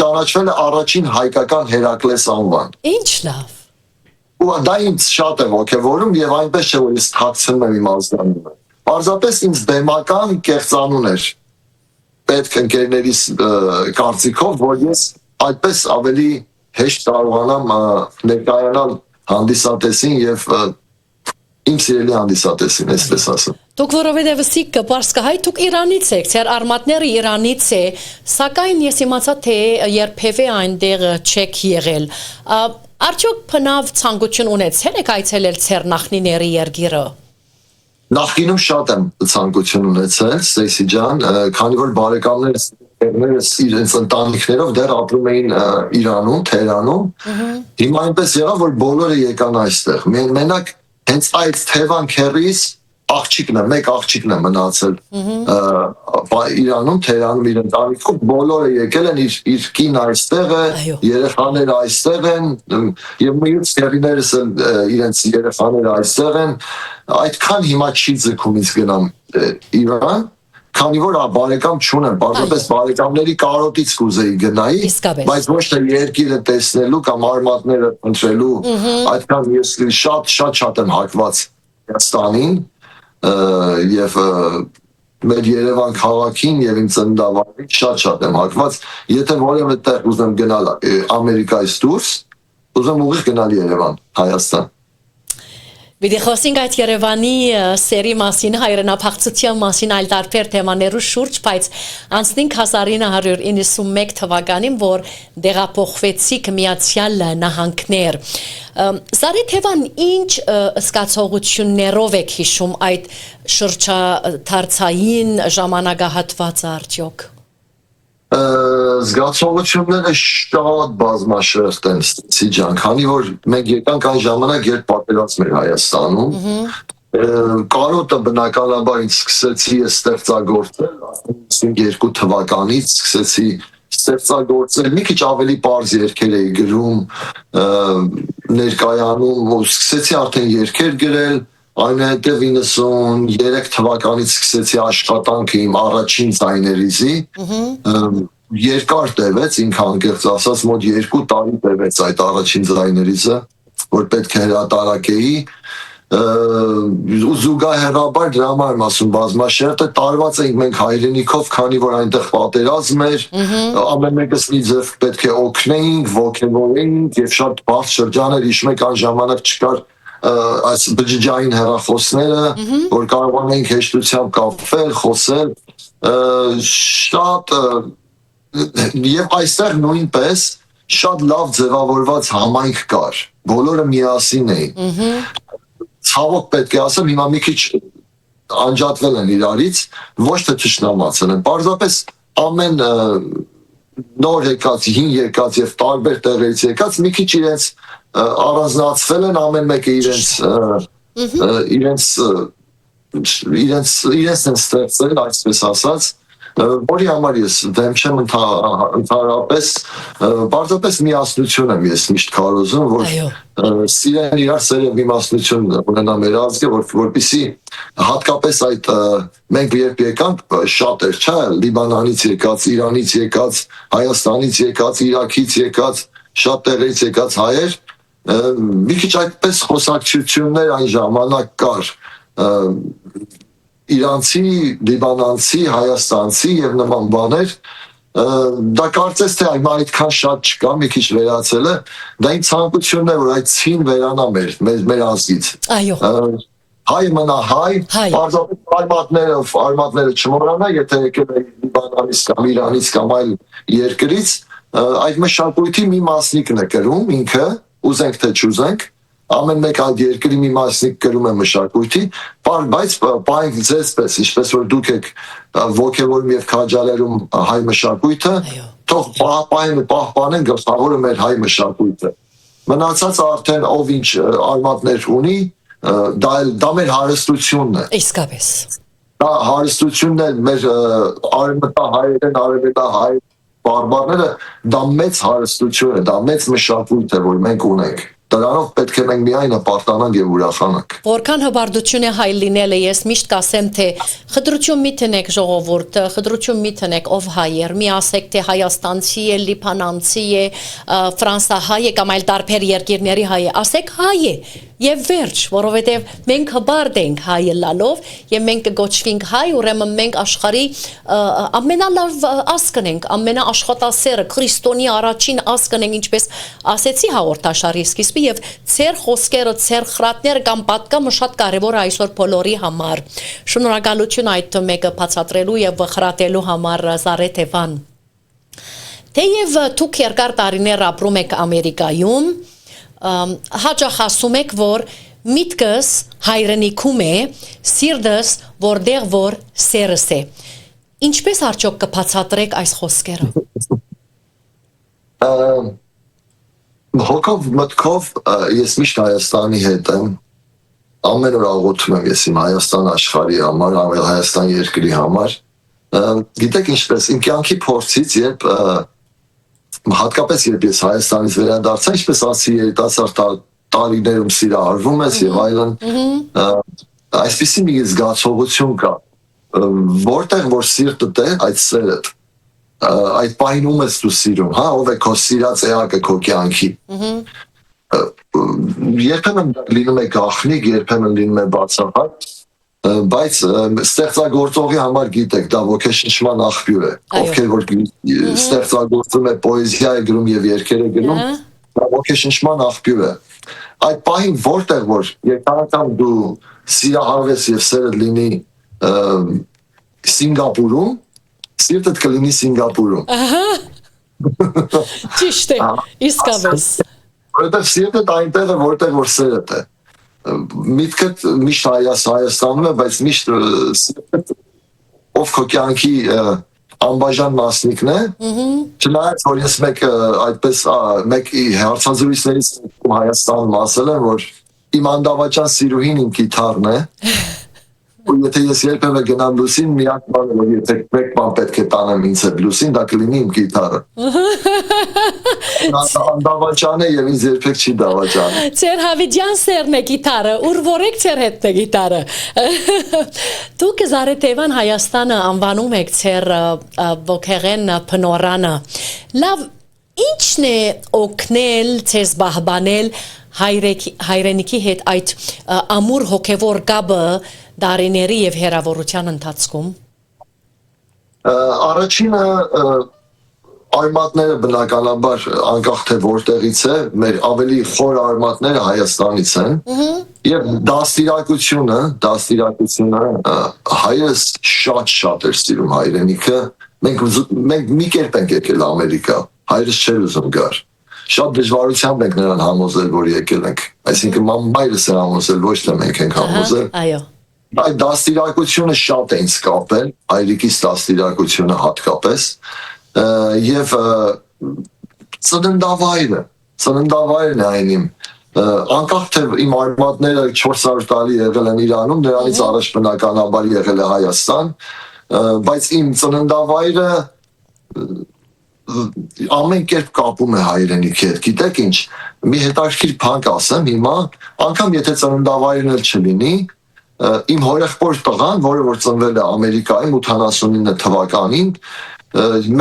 ճանաչվել է առաջին հայկական Հերակլես անվան։ Ինչ լավ։ Ու դա ինձ շատ է ոգևորում եւ այնպես չէ որ ես թաքցնում եմ իմ ազգանունը։ Պարզապես ինձ բեմական կեղծանուն էր պետք ընկերներիս կարծիքով, որ ես այդպես ավելի հեշտ կարողանամ ներկայանալ հանդիսատեսին եւ իմ սիրելի հանդիսատեսին, այսպես ասեմ։ Դուք որովհետև սիկ պարսկահայ դուք Իրանից եք, ձեր արմատները Իրանից է, սակայն ես իմացա թե երբևէ այնտեղ չեք եղել։ Արդյոք բնավ ցանկություն ունեցել եք այցելել ձեր նախնիների երկիրը։ Նախկինում շատ եմ ցանկություն ունեցել, Ստեյսի ջան, քանի որ բարեկամներս իրենց ընտանիքներով դեռ ապրում էին Իրանում, Թերանում։ Հիմա այնպես եղավ, որ բոլորը եկան այստեղ։ Մենակ հենց այդ Թևան քերիս աղջիկն է, մեկ աղջիկն է մնացել Իրանում, Թերանում իր ընտանիքով, բոլորը եկել են, իր կին այստեղ է, երեխաները այստեղ են, եւ մյուս քերիներս են իրենց երեխաները այստեղ են, այդքան հիմա չի ձգում ինձ գնամ Իրան, քանի որ բարեկամ չունեմ, պարզապես բարեկամների կարոտից կուզեի գնայի, բայց ոչ թե երկիրը տեսնելու կամ արմատները ընտրելու, այդքան ես շատ եմ հակված Հայաստանին եւ մեր Երևան քաղաքին եւ իմ ծննդավայրին շատ եմ հակված, եթե որևէ տեղ ուզեմ գնալ Ամերիկայից դուրս, ուզեմ ուղիղ գնալ Երևան, Հայաստան։ Պիտի խոսենք այդ Երևանի սերի մասին, հայրենափախցության մասին այլ տարբեր թեմաներու շուրջ, բայց անցնենք 1991 թվականին, որ դեղափոխվեցիք Միացյալ Նահանգներ։ Զարի Թևան, ինչ զգացողություններով եք հիշում այդ շրջադարձային ժամանակահատվածը արդյոք։ Զգացողությունները շատ բազմաշերտ են, Ստեցի ջան, քանի որ մենք եկանք այն ժամանակ, երբ պատերազմ էր Հայաստանում, կարոտը բնականաբար ինձ սկսեցի ստեղծագործել, 92 թվականից սկսեցի ստեղծագործել, մի քիչ ավելի պարզ երգեր էի գրում, ներկայանում, ու սկսեցի արդեն երգեր գրել, այնուհետև 93 թվականից սկսեցի աշխատանքը իմ առաջին ձայներիզի, երկար տևեց, ինքը անկեղծ ասած, մոտ 2 տարի տևեց այդ առաջին ձայներիզը, որ պետք է հրատարակեի, ու զուգահեռաբար դրա համար եմ ասում բազմաշերտը տարված էինք մենք հայրենիքով, քանի որ այնտեղ պատերազմ էր, ամեն մեկս մի ձև պետք է օգնեինք, ոգևորեինք եւ շատ բարդ շրջան էր, հիշում եք այն ժամանակ չկար այս բջջային հեռախոսները, որ կարողանեինք հեշտությամբ կապվել, խոսել, շատ եւ այստեղ նույնպես շատ լավ ձևավորված համայնք կար, բոլորը միասին էին։ Ցավոք պետք է ասեմ, հիմա մի քիչ անջատվել են իրարից, ոչ թե թշնամացել են, պարզապես ամեն նոր եկած, հին եկած եւ տարբեր տեղերից եկած մի քիչ իրենց առանձնացվել են, ամեն մեկը իրենց են ստեղծել, այսպես ասած, որի համար ես դեմ չեմ ընդհանրապես, պարզապես միասնություն եմ ես միշտ քարոզում, որ սիրեն իրար սերև իմաստնություն ունենա մեր ազգը, որպեսզի հատկապես այդ մենք երբ եկանք շատ էր, չէ, Լիբանանից եկած, Իրանից եկած, Հայաստանից եկած, Իրաքից եկած, շատ տեղերից եկած հայեր, մի քիչ այդպես խոսակցություններ այն ժամանակ կար, իրանցի, լիբանանցի, հայաստանցի եւ նման բաներ, դա կարծես թե այդքան շատ չկա, մի քիչ վերացել է, դա ինձ ցանկությունն է, որ այդ ցին վերանա մեր ազգից։ Այո։ Հայ մնա հայ, պարզապես արմատները չմոռանա, եթե եկել է Լիբանանից կամ Իրանից կամ այլ երկրից, այդ մշակույթի մի մասնիկն է կրում ինքը, ուզենք թե չուզենք, ամեն մեկ այդ երկրի մի մասնիկ կրում է մշակույթի, բայց պահենք ձեզպես, ինչպես որ դուք եք ոգևորում եւ քաջալերում հայ մշակույթը, թող պահպանեն ու պահպանեն գլխավորը մեր հայ մշակույթը։ Մնացածը արդեն ով ինչ արմատներ ունի, դա մեր հարստությունն է։ Իսկապես։ Դա հարստությունն է մեր արևմտահայերեն, արևելահայ բարբարները, դա մեծ հարստություն է, դա մեծ մշակույթ է, որ մենք ունենք։ Դրանով պետք է մենք միայն ապարտանանք եւ ուրախանանք։ Որքան հբարդություն է հայ լինելը, ես միշտ կասեմ, թե խտրություն մի տնեք ժողովուրդը, խտրություն մի տնեք ով հայ է, մի ասեք թե հայաստանցի է, լիբանանցի է, ֆրանսահայ է կամ այլ տարբեր երկիրների հայ է, ասեք հայ է եւ վերջ, որովհետեւ մենք հբարդ ենք հայ լալով եւ մենք կգոչվենք հայ, ուրեմն մենք աշխարհի ամենալավ ազգն ենք, ամենաաշխատասերը, քրիստոնի առաջին ազգն ենք, ինչպես ասեցի հաղորդաշարի սկիզբի եւ ծեր խոսքերը, ծեր խրատները կամ պատկամը շատ կարեւոր է այսօր բոլորի համար։ Շնորհակալություն այդ մեկը բացատրելու եւ խրատելու համար Զարե Թևան։ Թեև դուք երկար տարիներ ապրում եք Ամերիկայում, հաճախ ասում եք, որ միտքս հայրենիքում է, սիրտս որտեղ որ սերս է։ Ինչպես արդյոք կբացատրեք այս խոսքերը։ Հոգով մտքով ես միշտ Հայաստանի հետ եմ, ամեն օր աղոթում եմ ես իմ Հայաստան աշխարհի համար, Հայաստան երկրի համար։ Գիտեք ինչպես, իմ կյանքի փորձից, երբ հատկապես երբ ես Հայաստանից վերադարձա, ինչպես ասի երիտասարդ տարիներում սիրահարվում ես եւ այլն, այսպիսի մի զգացողություն կա, որտեղ որ սիրտդ է, այդ սերդ, այդ պահին ես դու սիրում, հա, ով է քո սիրած էակը քո կյանքի։ Երբեմն լինում է գաղտնիք, երբեմն լինում է բացահայտ, բայց ստեղծագործողի համար գիտեք, դա ոգեշնչման աղբյուր է, ովքեր որ ստեղծագործում է, պոեզիա է գրում եւ երգեր է գրում, դա ոգեշնչման աղբյուր է։ Այդ պահին որտեղ որ երկարական դու սիրահարվես եւ սերը լինի Սինգապուրում, սիրտդ կլինի Սինգապուրում։ Ճիշտ է, իսկապես։ Որտեղ սիրտդ այնտեղ է, որտեղ որ սերդ է։ Միտքդ միշտ Հայաստանում է, բայց միշտ ով քո կյանքի անբաժան մասնիկն է, չնայած որ ես մեկ հարցազրույցներից Հայաստանում ասել եմ, որ իմ անդավաճան սիրուհին իմ գիտարն է, ու եթե ես երբևէ գնամ լուսին, միակ բանը, որ եթե մեկ բան պետք է տանեմ ինձ հետ լուսին, դա կլինի իմ գիտարը։ Անդավաճան է եւ ինձ երբեք չի դավաճան։ Ձեր հավիդյան սերն է գիտարը, ուր որեք ձեր հետ է գիտարը։ Դուք Զարեթևան Հայաստանը անվանում եք ձեր ոգեղեն փնորանը։ Լավ, ի՞նչն է օգնել ձեզ բահբանել հայրենիքի հետ այդ ամուր հոգևոր կապը դարիների եւ հերավորության ընթացքում։ Առաջինը արմատները բնականաբար անկախ թե որտեղից է, մեր ավելի խոր արմատները Հայաստանից են, եւ դաստիարակությունը հայրս շատ էր սիրում հայրենիքը, մենք մի կերպ ենք եկել Ամերիկա, հայրս չէր ուզում գար, շատ դժվարությամբ ենք նրան համոզել, որ եկել ենք, այսինքն մայրս է համոզել, ոչ թե մենք ենք համոզել։ Այո։ Այդ դաստիարակությունը շատ է ինձ կապել, հայրիկիս դաստիարակությունը հատկապես, եւ ծննդավայրն է այն իմ, անկախ թե իմ արմատները 400 տարի եղել են Իրանում, նրանից առաջ բնականաբար եղել է Հայաստան, բայց իմ ծննդավայրը ամեն կերպ կապում է հայրենիքի հետ, գիտեք ինչ, մի հետաքրքիր բան կասեմ հիմա, անգամ եթե ծննդավայրն էլ չլինի, իմ հորեղբոր տղան, որը որ ծնվել է Ամերիկայում 89 թվականին,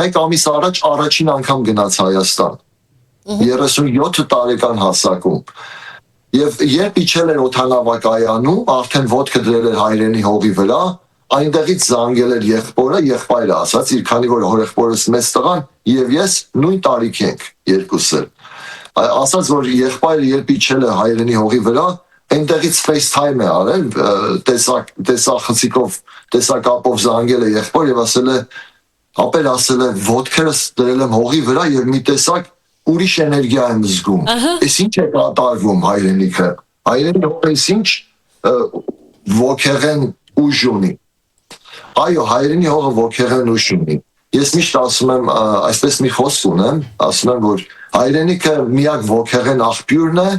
մեկ ամիս առաջ առաջին անգամ գնաց Հայաստան, 37 տարեկան հասակում, եւ երբ իջել էր օդանավակայանում, արդեն ոտքը դրել էր հայրենի հողի վրա, այնտեղից զանգել էր եղբայրը ասաց, իր քանի որ հորեղբորս մեծ տղան եւ ես նույն տարիքի ենք երկուսս էլ, ասաց որ եղբայրը երբ իջել է հայրենի հողի վրա, այնտեղից FaceTime է արել, տեսակապով զանգել է եղբոր եւ ասել է ոտքերս դրել եմ հողի վրա եւ մի տեսակ ուրիշ էներգիա եմ զգում։ Էս ինչ է կատարվում հայրենիքը։ Հայրենի հողից ինչ ոգեղեն ուժ ունի։ Այո, հայրենի հողը ոգեղեն ուժ ունի։ Ես միշտ ասում եմ, այսպես մի խոսք ունեմ, ասում եմ, որ հայրենիքը միակ ոգեղեն աղբյուրն է,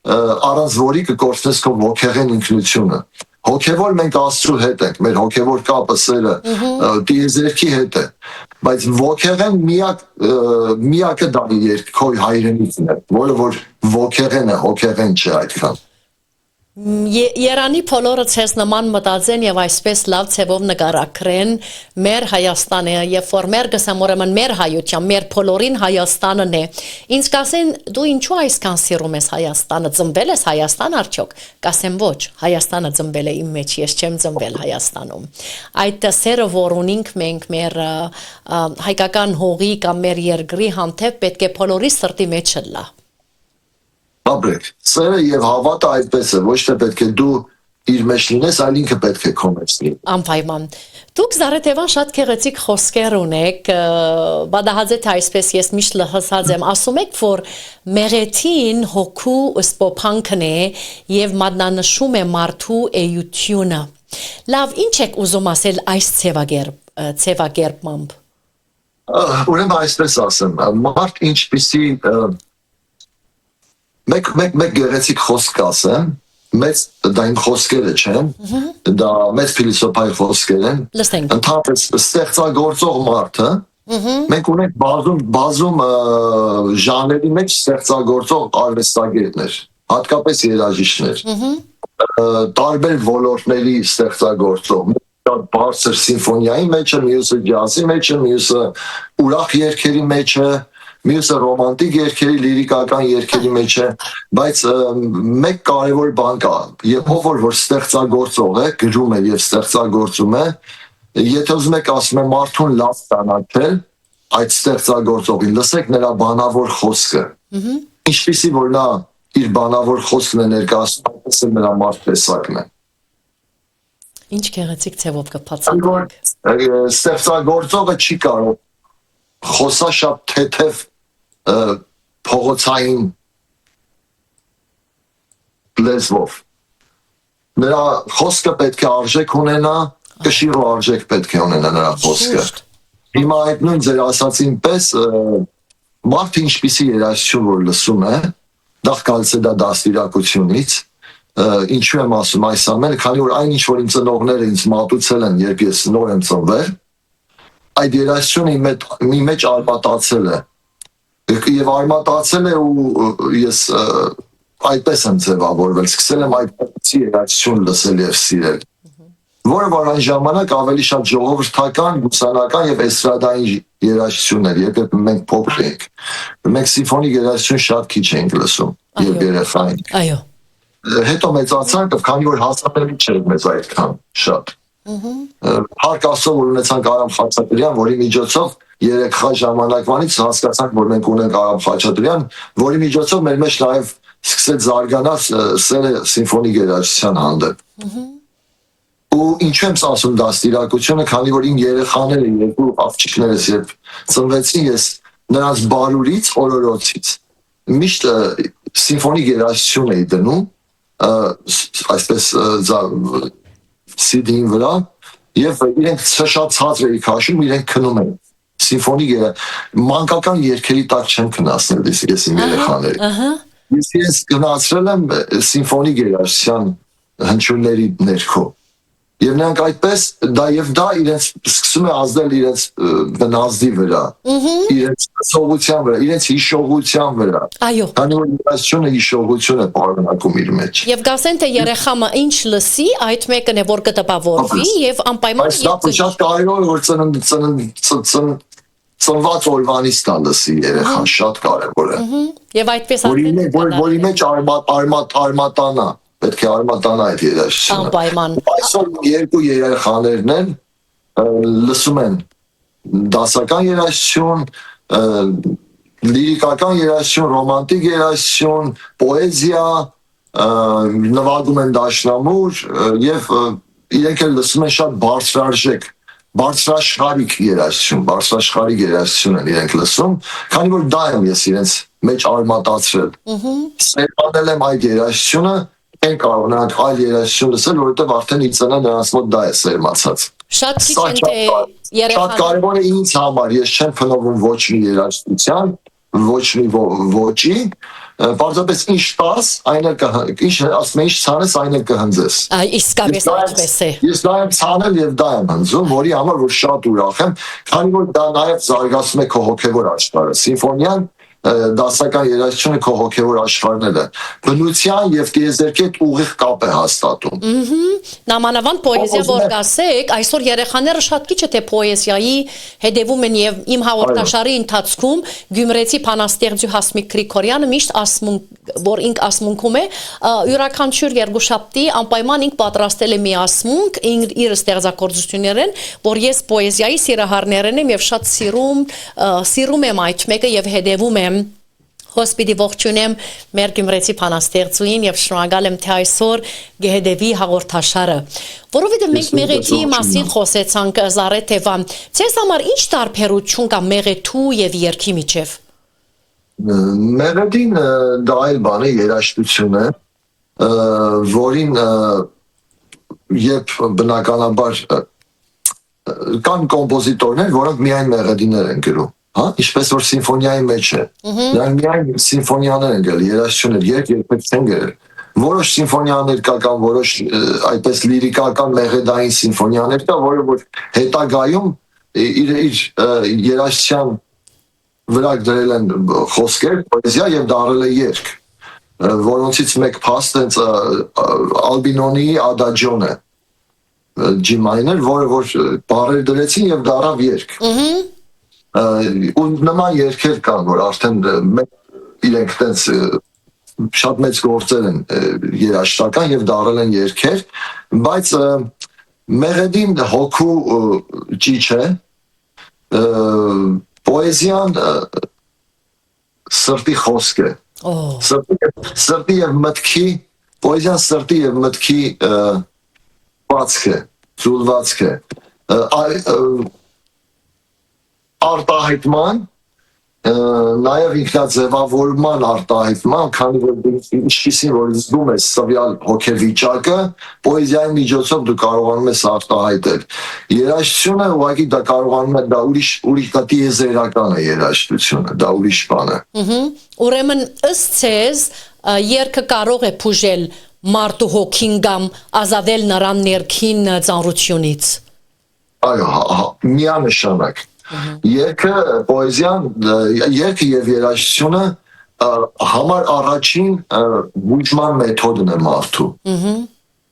առանց որի կկորցնես քո ոգեղեն ինքնությունը։ Հոգևոր մենք Աստծու հետ ենք, մեր հոգևոր կապը սերը տիեզերքի հետ է, բայց ոգեղեն միակը դա քո հայրենիքն է, որը որ ոգեղեն է, հոգեղեն չէ այդքան։ Երանի բոլորը ցես նման մտածեն եւ այսպես լավ ցեվով նկարագրեն մեր Հայաստանը եւ որ մեր գսամորոման մեր հայության մեր բոլորին Հայաստանն է ինձ կասեն դու ինչու այսքան սիրում ես Հայաստանը ծնվել ես Հայաստան արդյոք կասեմ ոչ Հայաստանը ծնվել է իմ մեջ ես չեմ ծնվել Հայաստանում այդ սերը որ ունենք մենք մեր հայկական հողի կամ մեր երկրի հանդեպ պետք է բոլորի սրտի մեջ լա Ապրեք, սերը եւ հավատը այդպես է, ոչ թե պետք է դու իր մեջ լինես, այլ ինքը պետք է քո մեջ լինի։ Անպայման։ Դուք Զարեթևան շատ գեղեցիկ խոսքեր ունեք, բադահաձե թե այսպես ես միշտ լսած եմ, ասում եք, որ մեղեթին հոգու սփոփանքն է եւ մատնանշում է մարդու էությունը։ Լավ, ինչ եք ուզում ասել այս ցեվագերբմամբ։ Ուրեմն այսպես ասեմ, մարդ ինչպիսի մեկ գեղեցիկ խոսք ասեմ, մեծ դա իմ խոսքերը չեն, դա մեծ փիլիսոփայի խոսքեր են, ընդհանրապես ստեղծագործող մարդը, մենք ունենք բազում ժանրերի մեջ ստեղծագործող արվեստագետներ, հատկապես երաժիշտներ, տարբեր ոլորտների ստեղծագործող, բարձր սիմֆոնիայի մեջ է, մյուսը ջազի մեջ է, մյուսը ուրախ երգերի մեջ է, մյուսը ռոմանտիկ երգերի, լիրիկական երգերի մեջ է, բայց մեկ կարևոր բան կա, եւ ով որ ստեղծագործող է, գրում է եւ ստեղծագործում է, եթե ուզում եք ասում եմ մարդուն լավ ճանաչել, այդ ստեղծագործողին, լսեք նրա բանավոր խոսքը, ինչպիսի որ նա իր բանավոր խոսքն է ներկայացնում, այդպես էլ նրա մարդ տեսակն է։ Ինչ գեղեցիկ ձևով կբացատրեք։ Ստեղծագործողը չի կարող խոսա շատ թեթև փողոցային լեզվով։ Նրա խոսքը պետք է արժեք ունենա, կշիռ արժեք պետք է ունենա նրա խոսքը։ Հիմա այդ նույն ձեր ասացին պես մարդը ինչպիսի երաժշտություն որ լսում է, դա գալիս է դա դաստիարակությունից, ինչու եմ ասում այս ամենը, քանի որ այն ինչ որ իմ ծնողները ինձ մատուցել են, երբ ես նոր եմ ծնվել, այդ երաժշտությունը մի մեջ արմատացել է։ Եվ արմատացել է ու ես այդպես եմ ձևավորվել, սկսել եմ այդպես երաժշտություն լսել եւ սիրել։ Որը որ այն ժամանակ ավելի շատ ժողովրդական, գուսանական եւ էստրադային երաժշտություն էր, երբ մենք փոքր էինք։ Մենք սիմֆոնիկ երաժշտություն շատ քիչ էինք լսում, երբ երեխա էինք։ Այո։ Հետո մեծացանք, քանի որ հասանելի չէր մեզ այդքան շատ։ Հարկ ասով որ ունեցանք Արամ Խաչատրյան, որի միջոցով երեխա ժամանակվանից հասկացանք, որ մենք ունենք Արամ Խաչատրյան, որի միջոցով մեր մեջ նաեւ սկսեց զարգանալ սերը սիմֆոնիկ երաժշտության հանդեպ։ Ու ինչու եմ ասում դաստիարակությունը, քանի որ իմ երեխաները, երկու աղջիկներս երբ ծնվեցին, ես նրանց բարուրից, օրորոցից միշտ սիմֆոնիկ երաժշտություն էի դնում, այսպես CD-ին վրա, եւ իրենք շատ ցածր էի քաշում, իրենք քնում են։ Սիմֆոնիկ մանկական երգերի տակ չեմ քնացնել ես իմ երեխաներին։ Ես գնացրել եմ սիմֆոնիկ երաժշտության հնչյունների ներքո։ Եվ նրանք այդպես դա իրենց սկսում է ազդել իրենց բնազդի վրա, իրենց սովության վրա, իրենց հիշողության վրա։ Այո։ Քանի որ երաժշտությունը հիշողություն է պարունակում իր մեջ։ Եվ գասեն թե երեխամը ինչ լսի, այդ մեկն է որ կտպավորվի եւ անպայման դա շատ կարևոր է որ ծնված օրվանից դա լսի երեխան, շատ կարևոր է։ Եվ այդպես որի մեջ արմատանա պետք է արմատանա այդ երաժշտությունը։ Անպայման։ Այսօր երկու երեխաներն են լսում են դասական երաժշտություն, լիրիկական երաժշտություն, ռոմանտիկ երաժշտություն, պոեզիա, նվագում են դաշնամուր եւ իրենք էլ լսում են շատ բարձրարժեք, բարձրաշխարհիկ երաժշտություն են իրենք լսում, քանի որ դա եմ ես իրենց մեջ արմատացրել։ Սերմանել եմ այդ երաժշտությունը են կարող նրանք այլ երաժշտություն լսել, որովհետև արդեն իցանա նրանց մոտ դա է սերմացած։ Շատ քիչ են թե երեխան։ Շատ կարևոր է ինձ համար, ես չեմ փնովում ոչ մի երաժշտության, ոչ մի ոճի, պարզապես ինչ տաս, այն էլ ինչ ասում են, ինչ ցանես, այն էլ կհնձես։ Իսկապես այդպես է։ Ես դա եմ ցանել եւ դա եմ հնձում, որի համար որ շատ ուրախ եմ, քանի որ դա նաեւ զարգացնում է քո հոգեվոր աշխարհը։ Սիմֆոնիան դասական երաժշտությունը քո հոգեվոր աշխարհն է։ Բնության եւ տիեզերքի հետ ուղիղ կապ է հաստատում։ Նամանավանդ պոեզիա որ գասեք, այսօր երեխաները շատ քիչ է թե պոեզիայի հետևում են եւ իմ հաղորդաշարի ընթացքում Գյումրեցի բանաստեղծի Հասմիկ Գրիգորյանը միշտ ասում որ ինք ասմունքում է յուրաքանչյուր երկուշաբթի անպայման ինք պատրաստել է մի ասմունք իր ստեղծագործություններեն, որ ես պոեզիայի սիրահարներն եմ եւ շատ սիրում եմ այդ մեկը եւ հետևում եմ Հոսպիտի ողջունեմ մեր Գյումրեցի բանաստեղծուին եւ շնորհակալ եմ թե այսօր գեհդեվի հաղորդաշարը որովհետեւ մենք մեղեթի մասին խոսեցանք Զարեթևա ցես համար ինչ տարբերություն կա մեղեթու եւ երգի միջև Մեղեդին դա այլ բան է երաժշտություն է որին երբ բնականաբար կան կոմպոզիտորներ որոնք միայն մեղեդիներ են գրում Հա, ինչպես որ սիմֆոնիայի մեջ է։ Նրանք միայն սիմֆոնիաներ են գրել, երաժշտություններ, երբեք չեն գրել։ Որոշ սիմֆոնիաներ կա կամ որոշ այդպես լիրիկական մեղեդային սիմֆոնիաներ կա, որը որ հետագայում իր երաժշտության վրա դրել են խոսքեր, պոեզիա եւ դառել է երգ, որոնցից մեկ փաստ հենց Ալբինոնի Ադաջոն է, G minor, որը որ բառեր դրեցին եւ դառավ երգ։ ու նման երգեր կան, որ արդեն իրենք տենց շատ մեծ գործեր են երաժշտական եւ դառել են երգեր, բայց մեղեդին հոգու ճիչ է, պոեզիան սրտի խոսք է, Սրտի եւ մտքի, պոեզիան սրտի եւ մտքի բացքը, զուլվածքը, արտահայտման, նաև ինքնաձևավորման արտահայտման, քանի որ ինչպիսին որ զգում ես սվյալ հոգեվիճակը, պոեզիայի միջոցով դու կարողանում ես արտահայտել։ Երաժշտությունը ուղղակի դա կարողանում է, դա ուրիշ տիեզերական է երաժշտությունը, դա ուրիշ բան է։ Ուրեմն ըստ ցեզ երգը կարող է բուժել մարդու հոգին կամ ազատել նրան ներքին ծանրությունից։ Այո, միանշանակ։ Երգը, պոեզիան, երգը եւ երաժշտությունը համար առաջին բուժման մեթոդն է մարդու։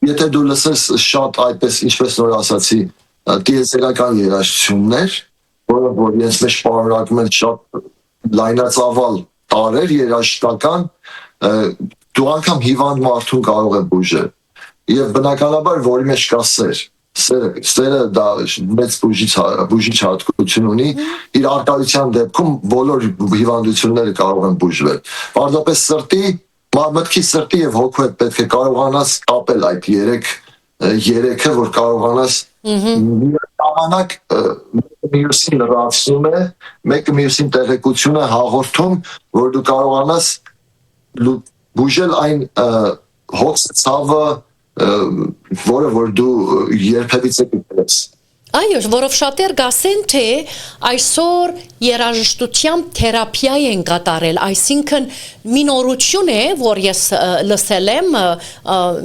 Եթե դու լսես շատ այդպես, ինչպես նոր ասացի, տիեզերական երաժշտություններ, որը որ իրենց մեջ պարունակում են շատ լայնածավալ տարրեր երաժշտական, դու անգամ հիվանդ մարդուն կարող է բուժել։ Եվ բնականաբար որի մեջ կա սեր։ Սերը դա մեծ բուժիչ հատկություն ունի, իր արտադրության դեպքում բոլոր հիվանդությունները կարող են բուժվել։ Պարզապես մտքի սրտի եւ հոգու հետ պետք է կարողանաս կապել այդ երեքը, որ կարողանաս ժամանակ մյուսին լրացնում է, մեկը մյուսին տեղեկությունը հաղորդում, որ դու կարողանաս բուժել այն հոգսը որը որ դու երբևիցե կգնես։ Այո, որով շատեր գասեն, թե այսօր երաժշտությամբ թերապիա են կատարել, այսինքն մի նորություն է, որ ես լսել եմ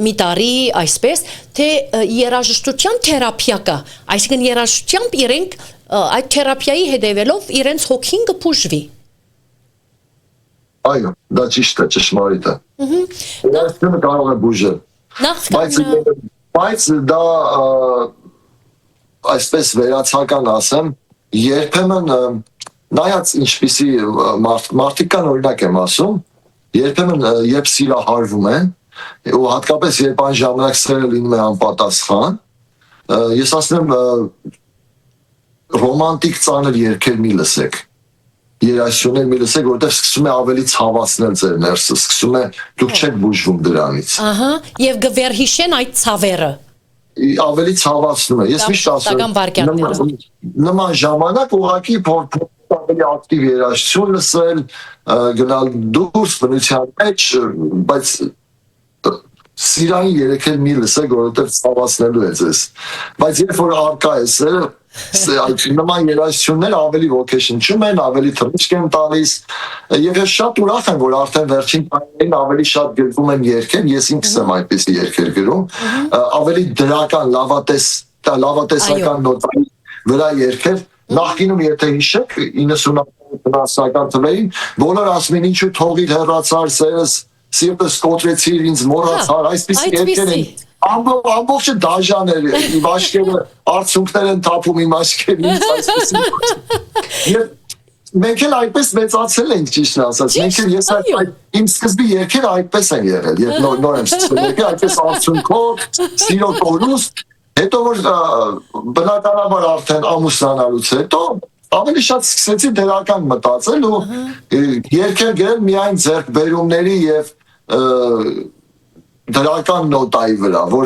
մի տարի այսպես, թե երաժշտությամբ թերապիա կա, այսինքն երաժշտությամբ իրենք այդ թերապիայի հետևելով իրենց հոգին կփուժվի։ Այո, դա ճիշտ է, ճշմարիտ է։ Երաժշտությունը կարող է բուժել։ Բայց դա այսպես վերացական ասեմ, երբեմն նայած ինչպիսի մարդիկ կան օրինակ եմ ասում, երբեմն երբ սիրահարվում են, ու հատկապես երբ այն ժամանակ սերը լինում է անպատասխան, ես ասում եմ ռոմանտիկ ծանր երգեր մի լսեք, երաժշտություններ մի լսեք, որտեղ սկսում է ավելի ցավացնել ձեր ներսը, սկսում է դուք չեք բուժվում դրանից։ Ահա, եւ գվերհիշեն այդ ցավերը։ Ավելի ցավացնում է։ Ես միշտ ասում եմ, նման ժամանակ ուղղակի ավելի ակտիվ երաժշտություն լսել, գնալ դուրս բնության մեջ, բայց սիրային երգեր մի լսեք, որովհետև ցավացնելու է ձեզ։ Բայց երբ որ արկա է սերը, նման երաժշտությունները ավելի ոգեշնչում են, ավելի թռիչք են տալիս, եւ ես շատ ուրախ եմ, որ արդեն վերջին տարիներին ավելի շատ գրվում են երգեր, ես ինքս եմ այդպիսի երգեր գրում, ավելի դրական, լավատեսական նոտայի վրա երգեր, նախկինում եթե հիշեք 90-ական թվերին, բոլոր ասում են ինչու թողիր հեռացար սերս, սիրտս կոտրեցիր ինձ մոռացար, այսպիսի երգեր են ամբողջը դաժան էր, իմ աշկերը արցունքներ են թափում իմ աշկերից, այսպիսի։ Եվ մենք էլ այդպես մեծացել ենք ճիշտ ասած, մենք էլ ես իմ սկզբի երգերը այդպես են եղել, երբ նոր եմ սկսել երգել, այդպես արցունքով, սիրո կորուստ, հետո որ բնականաբար արդեն ամուսնանալուց հետո ավելի շատ սկսեցի դրական մտածել ու երգեր գրել միայն ձեռքբերումների եւ դրական նոտայի վրա, որ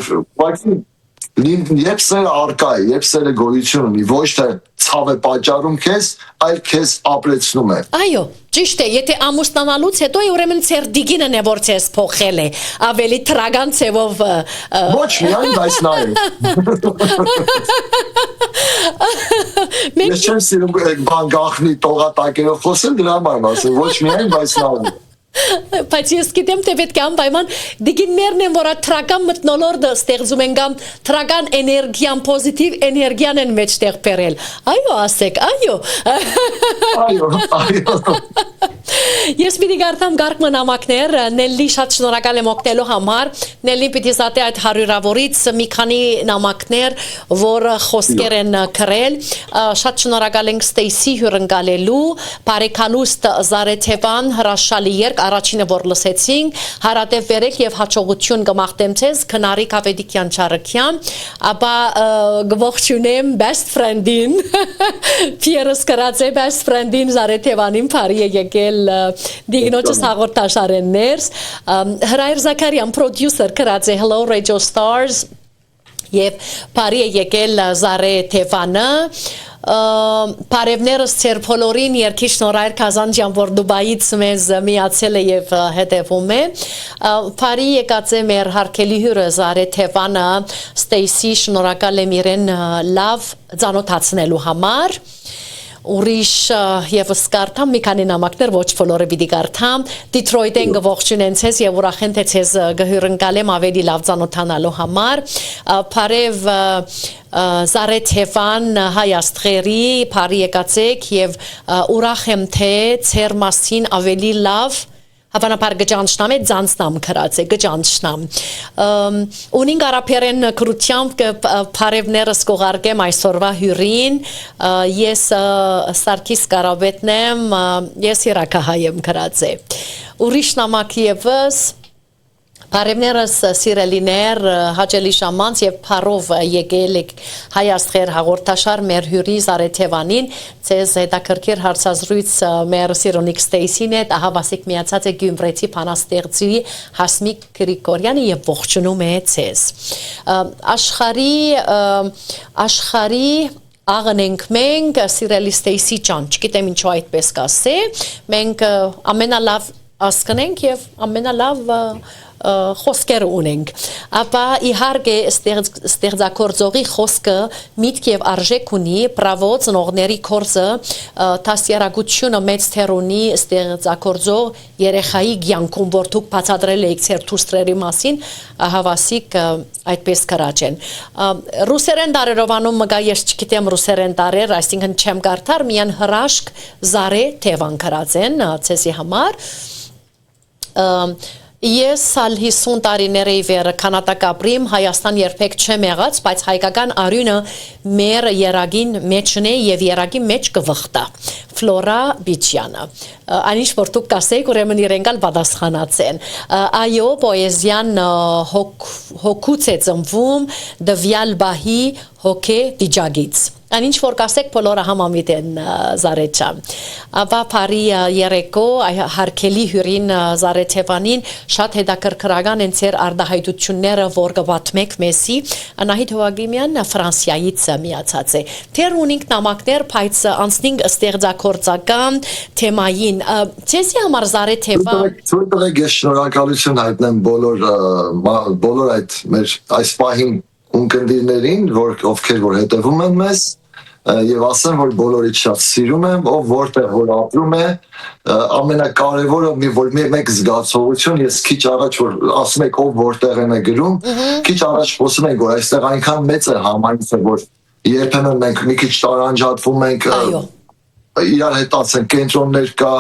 երբ սերը արկա է, երբ սերը գոյություն ունի, ոչ թե ցավ է պատճառում քեզ, այլ քեզ ապրեցնում է։ Այո, ճիշտ է, եթե ամուսնանալուց հետո ուրեմն ծեր դիգինն է որ ցես փոխել է, ավելի տրագան ցևով Ոչ միայն, բայց նաև։ Ես չեմ սիրում բան գախնի տողատակերով խոսել, դրա համար ասեմ, ոչ միայն, բայց նաև։ Բայց ես գիտեմ թե պետք է անպայման դիգիններն են, որ տրական մթնոլորտը ստեղծում են կամ տրական էներգիան, պոզիտիվ էներգիան են մեջտեղ բերել։ Այո, ասեք, այո։ Այո։ Ես պիտի գարտամ գարկման նամակներ, Նելլի շատ շնորհակալ եմ օգնելու համար։ Նելլին պիտի զատե այդ հարյուրավորից մի քանի նամակներ, որ խոսքեր են գրել։ Շատ շնորհակալ ենք Ստեյսի հյուրընկալելու, Բարեկալուստ Զարեթևան հրաշալի երգ, առաջինը որ լսեցինք, հարատև վերեք եւ հաջողություն կմաղթեմ ցեզ, Քնարիկ Ավետիքյան Չարքյան, ապա գողջունեմ best friend-ին, Pierre Սկրացե best friend-ին Զարեթևանին բարի եկել եկել դիգնոջս հաղորդաշարեն ներս Հրայր Զաքարյան պրոդյուսեր գրած է Hello Radio Stars եւ բարի է եկել Զարե Թևանը Բարևներս ծեր փոլորին երկի շնորհայր Կազանջյան որ Դուբայից մեզ միացել է եւ հետեւում է բարի եկած է մեր հարկելի հյուրը Զարե Թևանը Ստեյսի շնորհակալ եմ իրեն լավ ծանոթացնելու համար Ուրիշ եւս կարդամ մի քանի նամակներ ոչ բոլորը պիտի կարդամ Դիթրոյթեն գողջունեն ցես եւ ուրախ են թե ցես գհյուրընկալեմ ավելի լավ ծանոթանալու համար Փարև Զարե Թևան Հայաստղերի բարի եկացեք եւ ուրախ եմ թե ցեր մասին ավելի լավ Հավանաբար գճանշնամ է ձանցնամ քրած է գճանշնամ ունին արաբերեն կրությամբ բարևներս կողարկեմ այսօրվա հյուրին ես Սարգիս Կարապետն եմ ես Իրաքահայ եմ քրած է ուրիշ նամակ եւս Բարևներս սիրելիներ հաճելի շամանց եւ փարով եկել եք Հայաստղեր հաղորդաշար մեր հյուրի Զարե Թևանին ցեզ հետաքրքիր հարցազրույց մեր Սիրոնիկ Ստեյսին հետ ահավասիկ միացած է Գյումրեցի փանաստեղծի Հասմիկ Գրիգորյանը եւ ողջունում է ցեզ աշխարհի աղնենք մենք սիրելի Ստեյսի ջան չգիտեմ ինչու այդպես կասե մենք ամենալավ ասկնենք եւ ամենալավ խոսքեր ունենք ապա իհարկե ստեղծագործողի խոսքը միտք եւ արժեք ունի բրավո ծնողների կորձը տասյարակությունը մեծ թեր ունի ստեղծագործող երեխայի կյանքում որ դուք բացատրել եք ձեր դուստրերի մասին հավասիկ այդպես կրաճեն ռուսերեն դարերով անում մգա ես չգիտեմ ռուսերեն դարեր այսինքն չեմ կարդար միան հրաշք Զարե Թևան կրածեն ցեսի համար Ես ալ 50 տարիներ ի վեր կանատակապրիմ Հայաստան երբեք չեմ եղած, բայց հայկական արյունը մեր երագին մեջն է եւ երագի մեջ կվխտա Ֆլորա Բիչյանը Այնիշ որ դուք կասեք ուրեմն իրենքալ պատասխանացեն Այո պոեզիան հոգուց է ծնվում դվյալ բահի հոգե վիճակից Այնինչ որ կասեք բոլորը համամիտ են Զարե ջան ապա բարի երեկո հարկելի հյուրին Զարե Թևանին շատ հետաքրքրական են ձեր արտահայտությունները որ կպատմեք մեզի Անահիտ Հովագիմյան Ֆրանսիայից միացած է Թեր ունենք նամակներ բայց անցնենք ստեղծագործական թեմային ցեսի համար Զարե Թևան Ցույց ես շնորհակալություն հայտնեմ բոլոր այդ մեր այս պահին ունկնդիրներին ովքեր որ հետևում են մեզ եւ ասեմ որ բոլորից շատ սիրում եմ ով որտեղ որ ապրում է ամենակարևորը որ մեկ զգացողություն ես քիչ առաջ որ ասում եք ով որտեղ են գրում քիչ առաջ խոսում ենք որ այստեղ այնքան մեծ է համայնքը որ երբեմն մենք մի քիչ տարանջատվում ենք իրար հետ ասենք կենտրոններ կա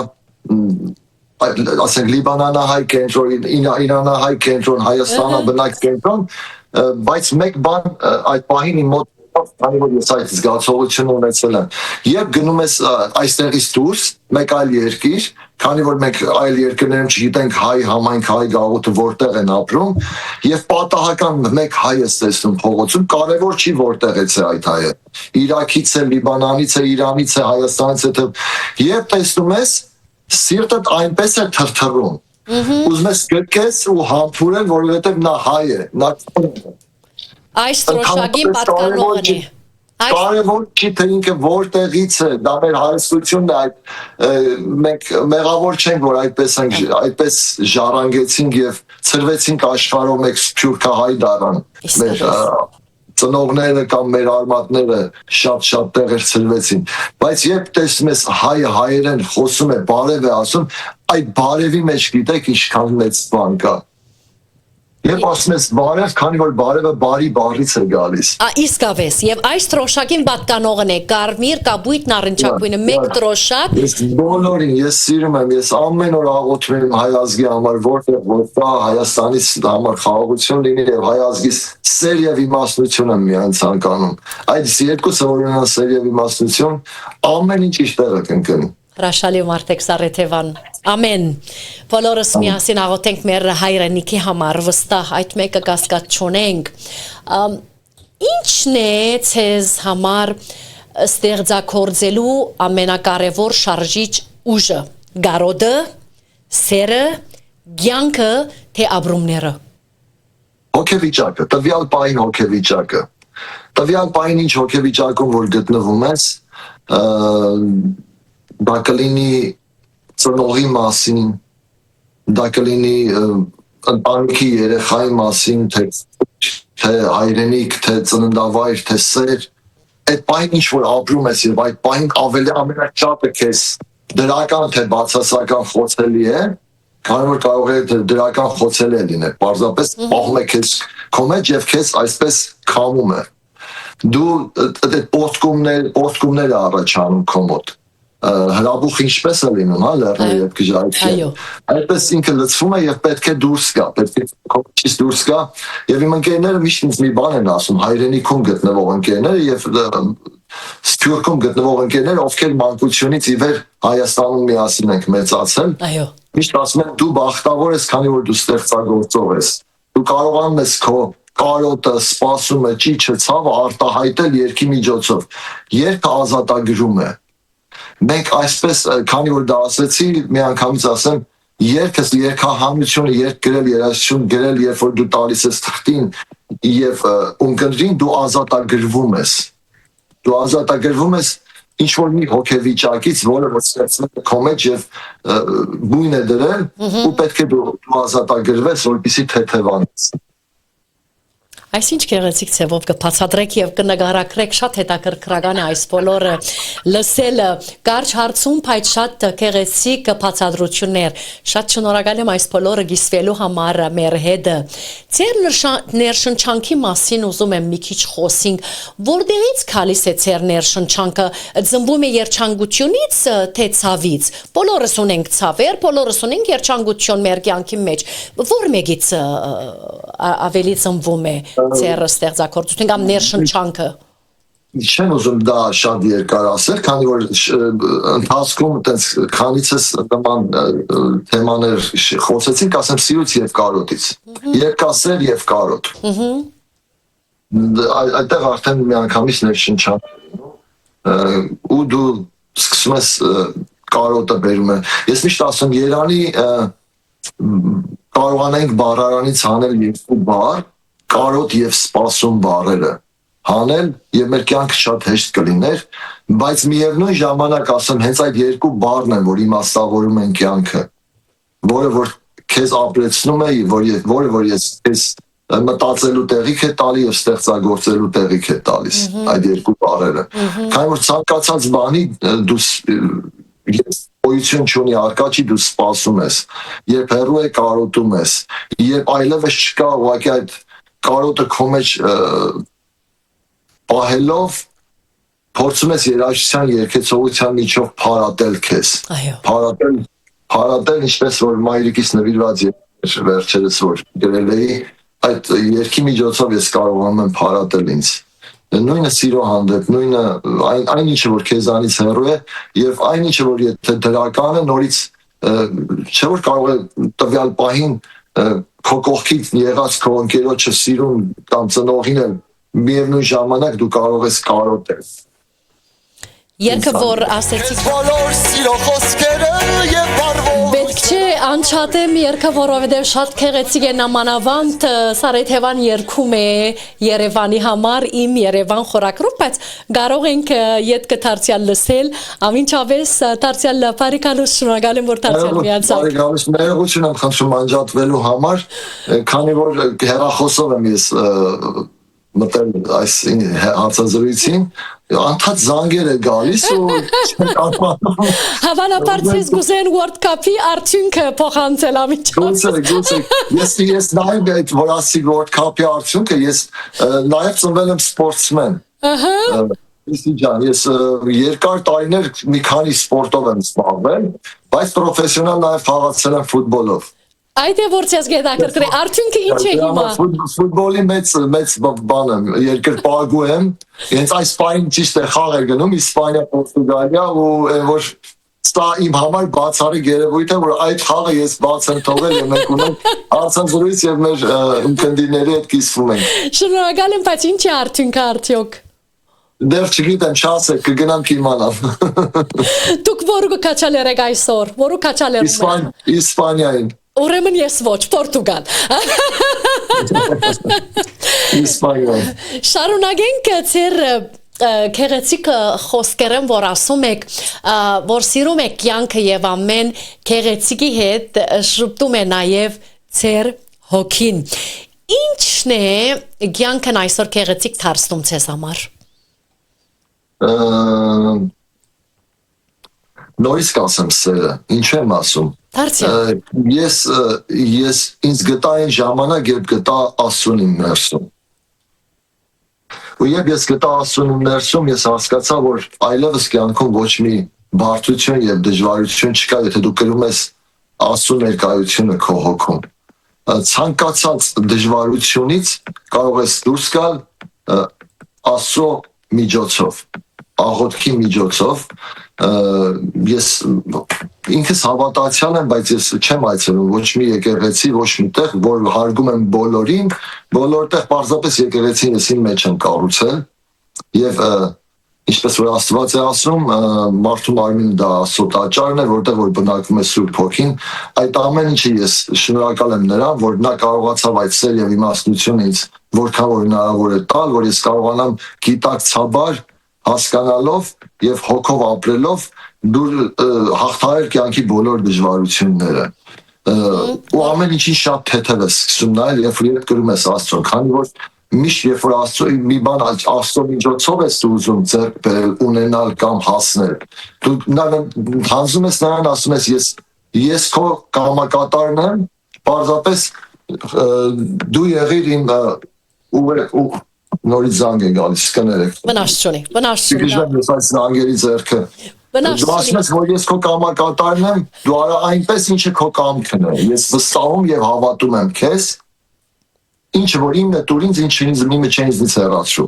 ասենք Լիբանանահայ կենտրոն Իրանահայ կենտրոն Հայաստանը բնակ կենտրոն բայց մեկ բան այդ պահին իմ մոտ քանի որ ես այդ զգացողությունը ունեցել եմ երբ գնում ես այստեղից դուրս մեկ այլ երկիր քանի որ մենք այլ երկրներում չգիտենք հայ համայնք հայ գաղութը որտեղ են ապրում եւ պատահական մեկ հայ ես տեսնում փողոցում կարեւոր չի որտեղից է այդ հայը Իրաքից է Լիբանանից է Իրանից է Հայաստանից է երբ տեսնում ես սիրտդ այնպես է թրթռում ուզում ես գրկես ու համբուրել որովհետեւ նա հայ է նա Այս տրոշակին պատկանողն է Կարևոր չի թե ինքը որտեղից է դա մեր հարստությունն է մենք մեղավոր չենք որ այդպես ժառանգեցինք եւ ծրվեցինք աշխարհով մեկ սփյուռքահայ դառան մեր ծնողները կամ մեր արմատները շատ տեղեր ծրվեցին բայց երբ տեսնում ես հայը հայերեն խոսում է բարև է ասում այդ բարևի մեջ գիտեք ինչքան մեծ բան կա Եվ ասում ես բարև, քանի որ բարևը բարի բառից է գալիս։ Իսկապես, եւ այս տրոշակին պատկանողն է կարմիր, կապույտ, նարնջակույնը, մեկ տրոշակ։ Ես բոլորին ես սիրում եմ, ես ամեն օր աղոթում եմ հայ ազգի համար, որտեղ որ կա Հայաստանից համար խաղաղություն լինի եւ հայ ազգի սեր եւ իմաստնություն եմ միայն ցանկանում։ Այդ երկուսը որ ունեն սեր եւ իմաստնություն, ամեն ինչ իր տեղը կընկնի։ Հրաշալի մարդեք Զարե Թևան ամեն բոլորս միասին աղոթենք մեր հայրենիքի համար վստահ այդ մեկը կասկած չունենք ինչն է ցեզ համար ստեղծագործելու ամենակարևոր շարժիչ ուժը Գարոդը, սերը, ցանկը, թե ապրումները։ Հոգեվիճակը, տվյալ պահին հոգեվիճակը։ Տվյալ պահին ինչ հոգեվիճակում որ գտնվում ես, դա կլինի ծնողի մասին, դա կլինի ընտանիքի երեխայի մասին, թե հայրենիք, թե ծննդավայր, թե սեր, այդ պահին ինչ որ ապրում ես եւ այդ պահին ավելի ամենաշատը քեզ դրական թե բացասական խոցելի է, քանի որ կարող է դրական խոցելի լինել, պարզապես պահում է քեզ քո մեջ եւ քեզ այսպես քամում է։ Դու այդ պոստկումներ առաջանում քո մոտ։ Հրաբուխ ինչպես է լինում, հա, լեռների հետ գժայթի։ Այդպես ինքը լցվում է եւ պետք է դուրս գա, պետք է կողքից դուրս գա եւ իմ ընկերները միշտ ինձ մի բան են ասում, հայրենիքում գտնվող ընկերները եւ Սփյուռքում գտնվող ընկերները, ովքեր մանկությունից ի վեր Հայաստանում միասին ենք մեծացել։ Այո։ Միշտ ասում են դու բախտավոր ես, քանի որ դու ստեղծագործող ես։ Դու կարողանում ես քո կարոտը, սպասումը, ճիճը, ցավը արտահայտել երգի միջոցով։ Երգը ազատագրում է։ Մենք այսպես, քանի որ դա ասեցի, մի անգամից ասեմ, երգահանությունը, երգ գրել, երաժշտություն գրել, երբ որ դու տալիս ես թղթին եւ ունկնդրին, դու ազատագրվում ես։ Դու ազատագրվում ես ինչ որ մի հոգեվիճակից, որը ստեղծվել է քո մեջ եւ բույն է դրել, ու պետք է դու ազատագրվես, որպեսզի թեթևանաս։ Այսինչ գեղեցիկ ցևով կբացատրեք եւ կնկարագրեք շատ հետաքրքրական է այս բոլորը լսելը կարճ հարցում բայց շատ գեղեցիկ բացատրություններ շատ շնորհակալ եմ այս բոլորը գիսվելու համար մեր հետ ձեր ներշնչանքի մասին ուզում եմ մի քիչ խոսենք որտեղից գալիս է ձեր ներշնչանքը ծնվում է երջանկությունից թե ցավից բոլորս ունենք ցավեր բոլորս ունենք երջանկություն մեր կյանքի մեջ որ մեկից ավելի ծնվում է Ձեր ստեղծագործություն կամ ներշնչանքը Չեմ ուզում դա շատ երկար ասել, քանի որ ընթացքում այտենց քանիցս նման թեմաներ խոսեցինք, ասեմ սիրուց եւ կարոտից։ Երկասեր եւ կարոտ։ Այդտեղ արդեն միանգամից ներշնչանք ու դու սկսում ես կարոտը բերում է։ Ես միշտ ասում Երանի կարողանանք բառարանից հանել երկու բառ կարոտ եւ սպասում բառերը հանել եւ մեր կյանքը շատ հեշտ կլիներ բայց միևնույն ժամանակ ասեմ հենց այդ երկու բառն են որ իմաստավորում են կյանքը որը որ քեզ ապրեցնում է որը ես քեզ մտածելու տեղիք է տալի եւ ստեղծագործելու տեղիք է տալիս այդ երկու բառերը քանի որ ցանկացած բանի դու գոյություն չունի արկա չի դու սպասում ես երբ հեռու է կարոտում ես երբ այլևս չկա ուղղակի այդ կարոտը քո մեջ պահելով փորձում ես երաժշտության երգեցողության միջով փարատել քեզ փարատել ինչպես որ մայրիկից նվիրված վերջերս որ գրել էի այդ երգի միջոցով ես կարողանում եմ փարատել ինձ նույնը սիրո հանդեպ նույնը այն ինչը որ քեզանից հեռու է եւ այն ինչը որ եթե դրական է նորից չէ որ կարող է տվյալ պահին քո կողքից եղած քո ընկերոջը սիրուն կամ ծնողին էլ միևնույն ժամանակ դու կարող ես կարոտել Երկը որ ասեցիք բոլոր սիրո խոսքերը եւ բարվող Պետք չէ անչատեմ երկը որովհետեւ շատ քեղեցիկ է նամանավանդ Սարեթևան երգում է Երևանի համար իմ Երևան խորակրով բայց կարող ենք յետ կդարձյալ լսել ամենչավես դարձյալ բարիկալուս շնորհակալ եմ որ դարձյալ միացաք Բարիկալուս ներողություն եմ խնդրում անջատվելու համար քանի որ հեռախոսով եմ ես մտել այս հարցազրույցին անդադ զանգեր է գալիս ու Հավանաբար ձեզ գուզեն World Cup-ի արդյունքը փոխանցել ամիջով Գուցե ես նայում այդ որ ասի World Cup-ի արդյունքը ես նաև ծնվել եմ սպորտսմեն Ես երկար տարիներ մի քանի սպորտով եմ զբաղվել բայց պրոֆեսիոնալ նաև խաղացել եմ ֆուտբոլով Այդ է որ ցես գետակրկրի արդյունքը ինչ է հիմա Ֆուտբոլի մեծ բան եմ երկրպագու եմ հենց այս պայն ճիշտ է խաղ է գնում Իսպանիա Պորտուգալիա ու որ սա իմ համար բացառիկ երևույթ է որ այդ խաղը ես բաց եմ թողել եւ մենք ունենք հարցազրույց եւ մեր ընկերների հետ կիսվում ենք Շնորհակալ եմ բայց ինչ է արդյունքը արդյոք Դեռ չգիտեմ, չասեք, կգնամ կիմանամ։ Դուք որու կաչալ երեք այսօր, որու կաչալ երեք։ Իսպանիային։ Ուրեմն ես ոչ, Պորտուգալ։ Իսպանիային։ Շարունակենք ձեր քեղեցիկ խոսքերն, որ ասում եք, որ սիրում եք կյանքը եւ ամեն քեղեցիկի հետ շփում է նաեւ ձեր հոգին։ Ինչն է կյանքն այսօր քեղեցիկ դարձնում ձեզ համար։ Նորից կասեմ սերը, ինչ եմ ասում։ Ես ինձ գտա այն ժամանակ, երբ գտա Աստծուն իմ ներսում։ Ու երբ ես գտա Աստծուն իմ ներսում, ես հասկացա, որ այլևս կյանքում ոչ մի բարդություն եւ դժվարություն չկա, եթե դու կրում ես Աստծու ներկայությունը քո հոգում։ Ցանկացած դժվարությունից կարող ես դուրս գալ Աստծո միջոցով, աղոթքի միջոցով, ես ինքս հավատացյալ եմ, բայց ես չեմ այցելում ոչ մի եկեղեցի, ոչ մի տեղ, որ հարգում եմ բոլորին, բոլորտեղ պարզապես եկեղեցին ես իմ մեջ եմ կառուցել, եւ ինչպես որ Աստված է ասում, մարդու մարմինը դա Աստծո տաճարն է, որտեղ որ բնակվում է Սուրբ Հոգին, այդ ամեն ինչը ես շնորհակալ եմ նրան, որ նա կարողացավ այդ սեր եւ իմաստնությունը ինձ որքան որ հնարավոր է տալ, որ ես կարողանամ գիտակցաբար հասկանալով եւ հոգով ապրելով դուր հաղթահարել կյանքի բոլոր դժվարությունները ու ամեն ինչին շատ թեթև է սկսում նայել եւ երբ գրում ես Աստծո, քանի որ միշտ երբ որ Աստծո մի բան Աստծո միջոցով ես ուզում ձեռք բերել, ունենալ կամ հասնել, դու հանձնում ես նրան, ասում ես ես քո կամակատարն եմ, պարզապես դու եղիր իմ ու նորից զանգ է գալիս, կներեք։ Վնաս չունի, վնաս չունի։ Գիշեր ես այս զանգերի ձեռքը։ Դու ասում ես, որ ես քո կամակատարն եմ, դու արա այնպես ինչը քո կամքն է։ Ես վստահում եւ հավատում եմ քեզ, ինչը որ իմն է դուր ինձ, ինչը ինձ իմը չէ ինձ հեռացրու։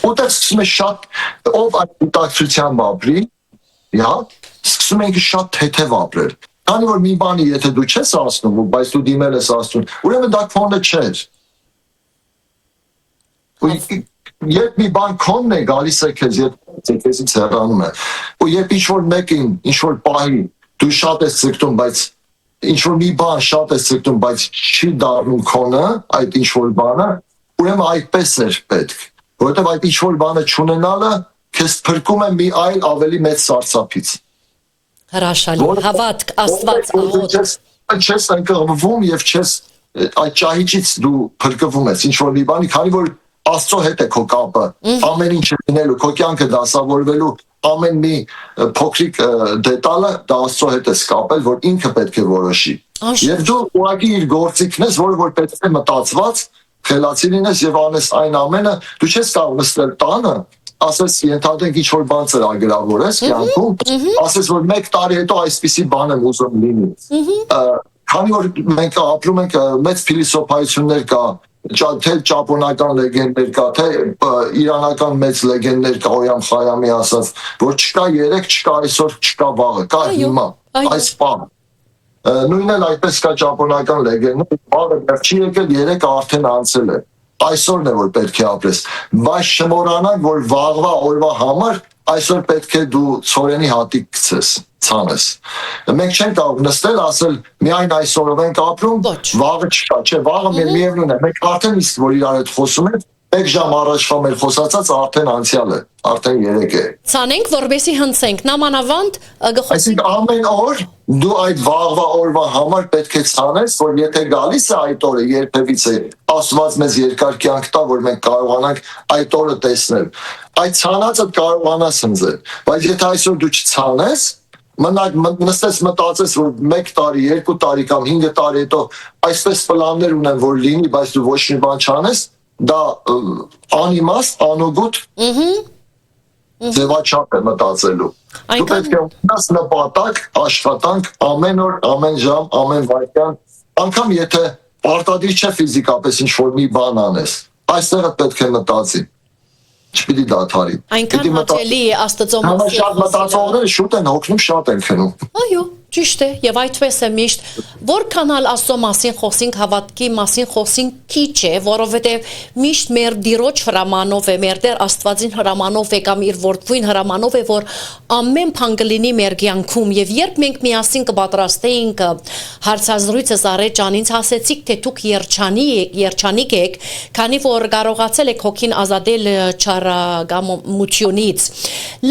Որտեղ սկսում է շատ ով այդ դիտակցությամբ ապրի, հա, սկսում ենք շատ թեթև ապրել։ Քանի որ մի բանի եթե դու չես ասնում, բայց դու դիմել ես Աստծուն, ուրեմն դա քոնը չէ։ Երբ մի բան քոնն է գալիս է քեզ, երբ քեզից հեռանում է, ու երբ ինչ-որ մեկին, ինչ-որ պահի դու շատ ես ցկտում, բայց ինչ-որ մի բան շատ ես ցկտում, բայց չի դառնում քոնը, այդ ինչ-որ բանը, ուրեմն այդպես էր պետք, որովհետև այդ ինչ-որ բանը չունենալը քեզ փրկում է մի այլ ավելի մեծ սարսափից։ Հրաշալի, հավատք, Աստված, աղոթք։ Չես ընկղմվում եւ չես այդ ճահիճից դու փրկվում ես, ինչ-որ մի բանի, քանի որ Աստծո հետ է քո կապը, ամեն ինչ լինելու, քո կյանքը դասավորվելու ամեն մի փոքրիկ դետալը դա Աստծո հետ է կապել, որ ինքը պետք է որոշի։ Եվ դու ուղղակի իր գործիքն ես, որը որ պետք է մտածված, խելացի լինես եւ անես այն ամենը, դու չես կարող նստել տանը, ասես ենթադրենք ինչ-որ բան ծրագրավորես կյանքում, ասես որ 1 տարի հետո այսպիսի բան եմ ուզում լինի։ Քանի որ մենք ապրում ենք մեծ փիլիսոփայություններ կա, թե ճապոնական լեգենդներ կա, թե իրանական մեծ լեգենդներ կա, Օյամ Խայամի ասած, որ չկա երեք, չկա այսօր, չկա վաղը, կա հիմա, այս պահ։ Նույնն էլ այդպես կա ճապոնական լեգենդներ, վաղը դեռ չի եկել, երեքը արդեն անցել է։ Այսօրն է որ պետք է ապրես, բայց չմոռանանք, որ վաղվա օրվա համար այսօր պետք է դու ցորենի հատիկ գցես, ցանես։ Մենք չենք կարող նստել ասել միայն այսօրով ենք ապրում, վաղը չկա, չէ, վաղը միևնույն է, մենք արդեն իսկ որ իրար հետ խոսում ենք, 1 ժամ առաջվա մեր խոսածած արդեն անցյալ է, արդեն երեք է։ Ցանենք, որպեսզի հնցենք, նամանավանդ գխոսենք։ Այսինքն ամեն օր դու այդ վաղվա օրվա համար պետք է ցանես, որ եթե գալիս է այդ օրը երբևիցե Աստված մեզ երկար կյանք տա, որ մենք կարողանանք այդ օրը տեսնել։ Այդ ցանածը կարողանաս հնձել, բայց եթե այսօր դու չցանես, նստես մտածես, որ 1 տարի, 2 տարի կամ 5 տարի հետո այսպես պլաններ ունեմ, որ լինի, բայց դու ոչ մի բան չանես, դա անիմաստ, անօգուտ ձևաչափ է մտածելու։ Դու պետք է ունենաս նպատակ, աշխատանք ամեն օր, ամեն ժամ, ամեն վայրկյան, անգամ եթե պարտադիր չէ ֆիզիկապես ինչ-որ մի բան անես, այստեղը պետք է մտածի, չպիտի դադարի։ Այնքան հաճելի Աստծո մասին։ Շատ մտածողները շուտ են հոգնում, շատ են քնում։ Այո, Ճիշտ է, եւ այդպես է միշտ, որքան ալ Աստծո մասին խոսենք, հավատքի մասին խոսենք քիչ է, որովհետեւ միշտ մեր դիրոջ հրամանով է, մեր Տեր Աստվածին հրամանով է կամ իր որդվին հրամանով է, որ ամեն բան կլինի մեր կյանքում եւ երբ մենք միասին կպատրաստեինք հարցազրույցս Արեջան, ինձ ասեցիք, թե դուք երջանիկ եք, քանի որ կարողացել եք հոգին ազատել չարագամությունից։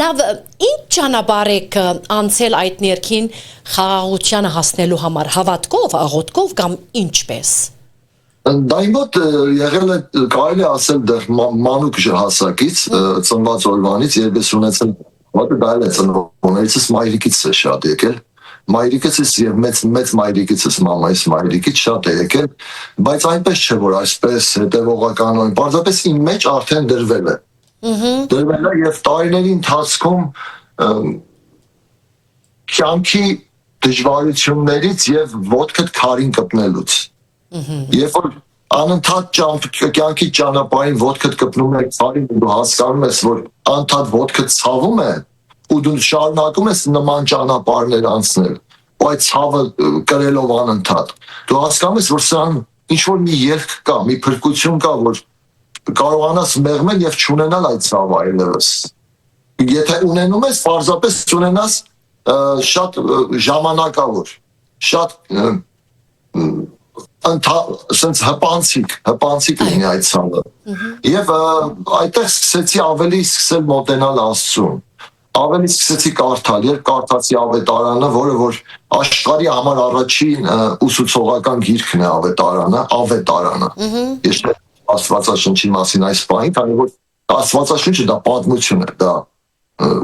Լավ, ինչ ճանապարհ եք անցել այդ ներքին խաղաղությանը հասնելու համար, հավատքով, աղոթքով կամ ինչպես։ Դա իմ մոտ եղել է, կարելի ասել դեռ մանուկ հասակից, ծնված օրվանից, երբ ես ունեցել, դա էլ է ծնողներիցս մայրիկից է շատ եկել, մայրիկից եւ մեծ մայրիկից մամայիս մայրիկից շատ է եկել, բայց այնպես չէ, որ այսպես հետևողականորեն, պարզապես իմ մեջ արդեն դրվել է։ Դրվել է եւ տարիների ընթացքում կյանքի դժվարություններից եւ ոտքդ քարին կպնելուց։ Երբ որ անընդհատ կյանքի ճանապարհին ոտքդ կպնում է քարին ու դու հասկանում ես, որ անընդհատ ոտքդ ցավում է ու դու շարունակում ես նման ճանապարհներ անցնել, ու այդ ցավը կրելով անընդհատ, դու հասկանում ես, որ սրան ինչ որ մի ելք կա, մի փրկություն կա, որ կարողանաս մեղմել եւ չունենալ այդ ցավը այլևս։ Եթե ունենում ես, պարզապես ունենաս շատ ժամանակավոր, շատ սենց հպանցիկ լինի այդ ցավը։ Եվ այդտեղ սկսեցի ավելի մոտենալ Աստծուն, ավելի սկսեցի կարդալ, երբ կարդացի Ավետարանը, որը որ աշխարհի համար առաջին ուսուցողական գիրքն է Ավետարանը։ Ես Աստվածաշնչի մասին այս բանին, քանի որ Աստվածաշունչը դա պատմություն է, դա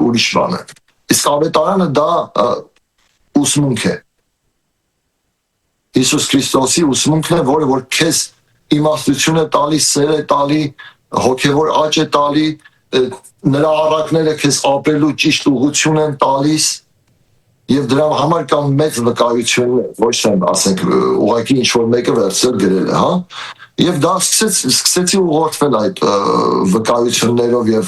ուրիշ բան է։ Իսկ Ավետարանը դա ուսմունք է։ Հիսուս Քրիստոսի ուսմունքն է, որը որ քեզ իմաստություն է տալի, սեր է տալի, հոգևոր աճ է տալի, նրա առակները քեզ ապրելու ճիշտ ուղղություն են տալիս, եւ դրա համար կան մեծ վկայություններ, ոչ թե ասենք ուղղակի ինչ որ մեկը վերցրել գրել է, հա։ Եվ դա սկսեցի ուղղորդվել այդ վկայություններով եւ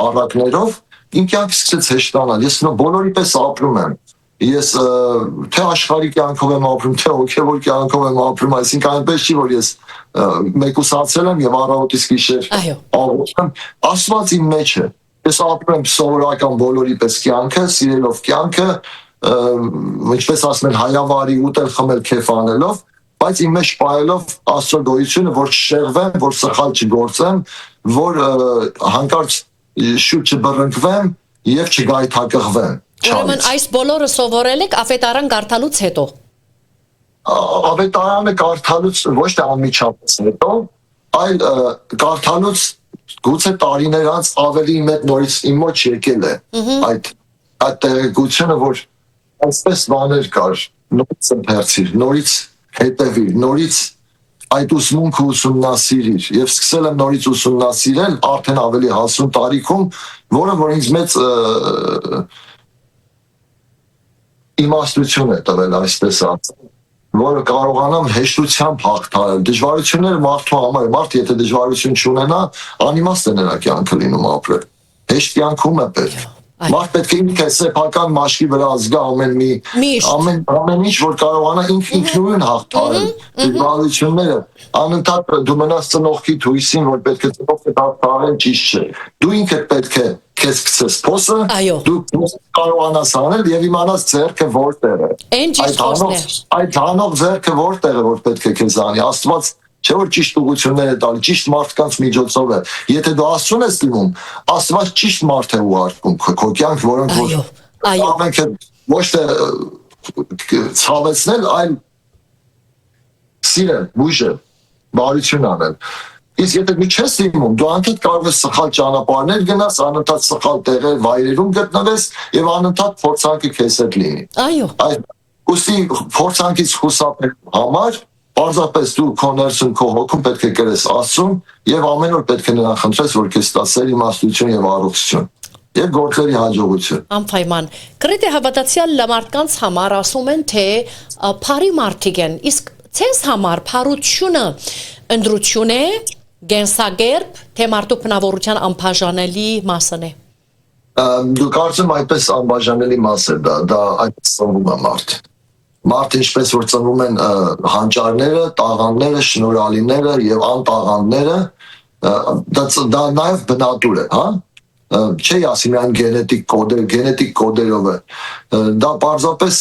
առակներով, իմ կյանքը սկսեց հեշտանալ, ես բոլորի պես ապրում եմ, ես թե աշխարհի կյանքով եմ ապրում, թե հոգևոր կյանքով եմ ապրում, այսինքն այնպես չի, որ ես մեկուսացել եմ եւ առավոտից գիշեր աղոթում, Աստված իմ մեջ է, ես ապրում եմ սովորական բոլորի պես կյանքը, սիրելով կյանքը, ինչպես ասում են հայավարի ուտել խմել քեֆ անելով, բայց իմ մեջ պահելով Աստծո գոյությունը, որ չշեղվեմ, որ սխալ չգործեմ, որ հանկարծ շուտ չբռնկվեմ եւ չգայթակղվեմ։ Ուրեմն այս բոլորը սովորել եք Ավետարան կարդալուց հետո։ Ավետարանը կարդալուց ոչ թե անմիջապես հետո, այլ կարդալուց գուցե տարիներ անց ավելի մեծ նորից իմ մոտ եկել է այդ տեղեկությունը, որ այսպես բաներ կար, նորից ընթերցիր, նորից հետևիր, նորից այդ ուսմունքը ուսումնասիրիր եւ սկսել եմ նորից ուսումնասիրել արդեն ավելի հասուն տարիքում, որը որ ինձ մեծ իմաստություն է տվել, այսպես ասած, որը կարողանամ հեշտությամբ հաղթահարել։ Դժվարությունները մարդու համար է, մարդ եթե դժվարություն չունենա, անիմաստ է նրա կյանքը լինում ապրել։ Հեշտ կյանքում է պետք։ Մարդ պետք է ինքը սեփական մաշկի վրա զգա ամեն ինչ, որ կարողանա ինքնուրույն հաղթահարել դժվարությունները, անընդհատ դու մնաս ծնողքի հույսին, որ պետք է ծնողքը հաղթահարեն, ճիշտ չէ։ Դու ինքդ պետք է քեզ գցես փոսը, դու կարողանաս անել եւ իմանաս ձեռքը որտեղ է։ Այդ հանող ձեռքը որտեղ է, որ պետք է քեզ անի։ Աստված չէ որ ճիշտ ուղղություններ է տալի, ճիշտ մարդկանց միջոցով է։ Եթե դու Աստծուն ես դիմում, Աստված ճիշտ մարդ է ուղարկում քո կյանք, որոնք որ ոչ թե ցավեցնել, այլ սիրել, բուժել, բարություն անել։ Իսկ եթե դու չես դիմում, դու անընդհատ կարող ես սխալ ճանապարհներ գնաս, անընդհատ սխալ տեղեր, վայրերում գտնվես եւ անընդհատ փորձանքը քեզ հետ լինի։ Այո։ Ուստի փորձանքից խուսափելու համար պարզապես դու քո ներսում քո հոգում պետք է կրես Աստծուն եւ ամեն օր պետք է նրան խնդրես, որ քեզ տա սեր, իմաստություն եւ առողջություն եւ գործերի հաջողություն։ Անպայման։ Կրեթե հավատացյալ մարդկանց համար ասում են, թե փարի մարդիկ են, իսկ ցես համար փարությունը ընդրություն է, գենսագերբ, թե մարդու բնավորության անբաժանելի մասն է։ Դու կարծում այդպես անբաժանելի մաս է դա այդպես ծնվում է Մարդ ինչպես որ ծնվում են հանճարները, տաղանդները, շնորհալիները եւ անտաղանդները, դա նաեւ բնատուր է, հա? Չի ասի միայն գենետիկ կոդերով է։ Դա պարզապես